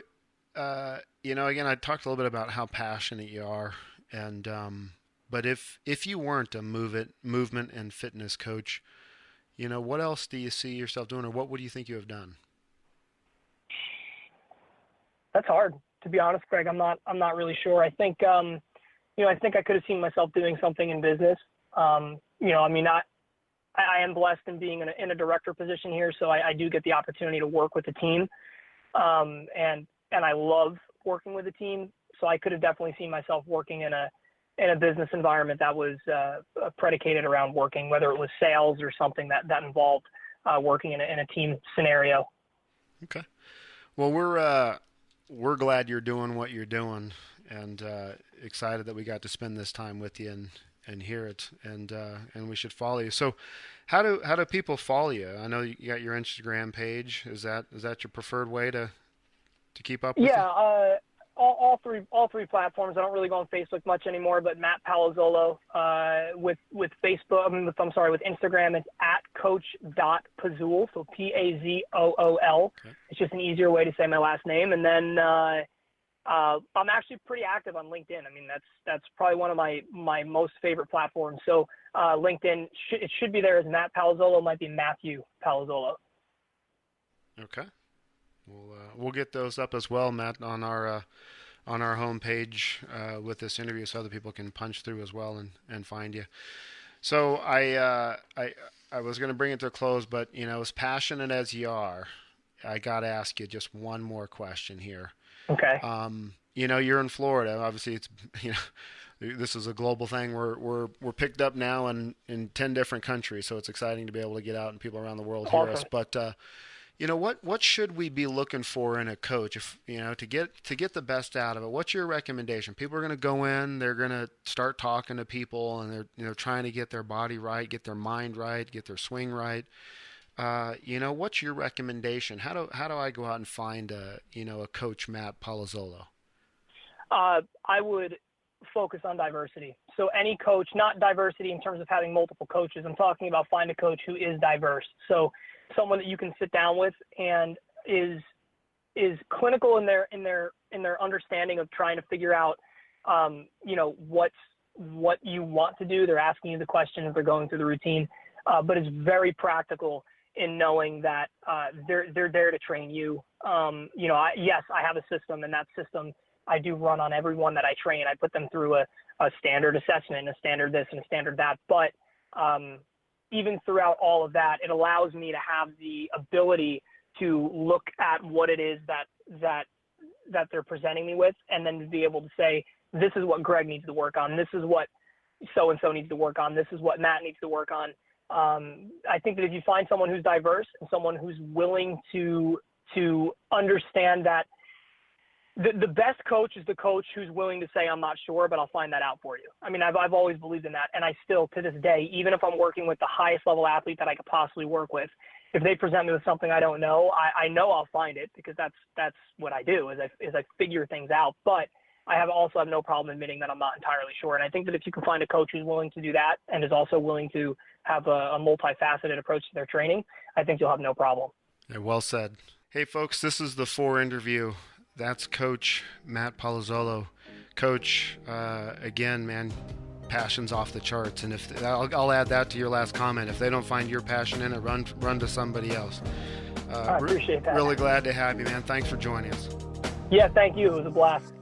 S2: again, I talked a little bit about how passionate you are, and but if you weren't a movement and fitness coach, what else do you see yourself doing, or what would you think you have done?
S1: That's hard, to be honest, Greg. I'm not really sure. I think I think I could have seen myself doing something in business. I mean, I am blessed in being in a director position here, so I do get the opportunity to work with the team, and I love working with the team. So I could have definitely seen myself working in a business environment that was predicated around working, whether it was sales or something that involved working in a team scenario.
S2: Okay. Well, we're glad you're doing what you're doing, and excited that we got to spend this time with you and hear it, and we should follow you. So, how do people follow you? I know you got your Instagram page. Is that your preferred way to keep up with you?
S1: Yeah, all three platforms. I don't really go on Facebook much anymore, but Matt Palazollo with Facebook. With Instagram, it's at coach.pazool, so Pazool.
S2: Okay.
S1: It's just an easier way to say my last name. And then I'm actually pretty active on LinkedIn. I mean, that's probably one of my most favorite platforms. So LinkedIn, it should be there as Matt Palazollo. It might be Matthew Palazollo.
S2: Okay. We'll get those up as well, Matt, on our homepage with this interview, so other people can punch through as well and find you. So I was going to bring it to a close, but as passionate as you are, I got to ask you just one more question here.
S1: Okay.
S2: You're in Florida. Obviously, it's this is a global thing. We're picked up now in 10 different countries, so it's exciting to be able to get out and people around the world hear us. But what should we be looking for in a coach if to get the best out of it? What's your recommendation? People are going to go in, they're going to start talking to people, and they're trying to get their body right, get their mind right, get their swing right. What's your recommendation? How do I go out and find a coach Matt Palazollo?
S1: I would focus on diversity. So any coach, not diversity in terms of having multiple coaches. I'm talking about find a coach who is diverse. So someone that you can sit down with and is clinical in their understanding of trying to figure out, what you want to do. They're asking you the questions, they're going through the routine, but it's very practical in knowing that they're there to train you. Yes, I have a system, and that system I do run on everyone that I train. I put them through a standard assessment, a standard this and a standard that. But even throughout all of that, it allows me to have the ability to look at what it is that they're presenting me with, and then to be able to say, this is what Greg needs to work on. This is what so-and-so needs to work on. This is what Matt needs to work on. I think that if you find someone who's diverse and someone who's willing to understand that the best coach is the coach who's willing to say, I'm not sure, but I'll find that out for you. I mean, I've always believed in that. And I still, to this day, even if I'm working with the highest level athlete that I could possibly work with, if they present me with something I don't know, I know I'll find it, because that's what I do is I figure things out. But I also have no problem admitting that I'm not entirely sure. And I think that if you can find a coach who's willing to do that and is also willing to have a multifaceted approach to their training, I think you'll have no problem.
S2: Yeah, well said. Hey, folks, this is the Fore Interview. That's Coach Matt Palazollo. Coach, again, man, passion's off the charts. And if I'll add that to your last comment. If they don't find your passion in it, run to somebody else.
S1: I appreciate that.
S2: Really glad to have you, man. Thanks for joining us.
S1: Yeah, thank you. It was a blast.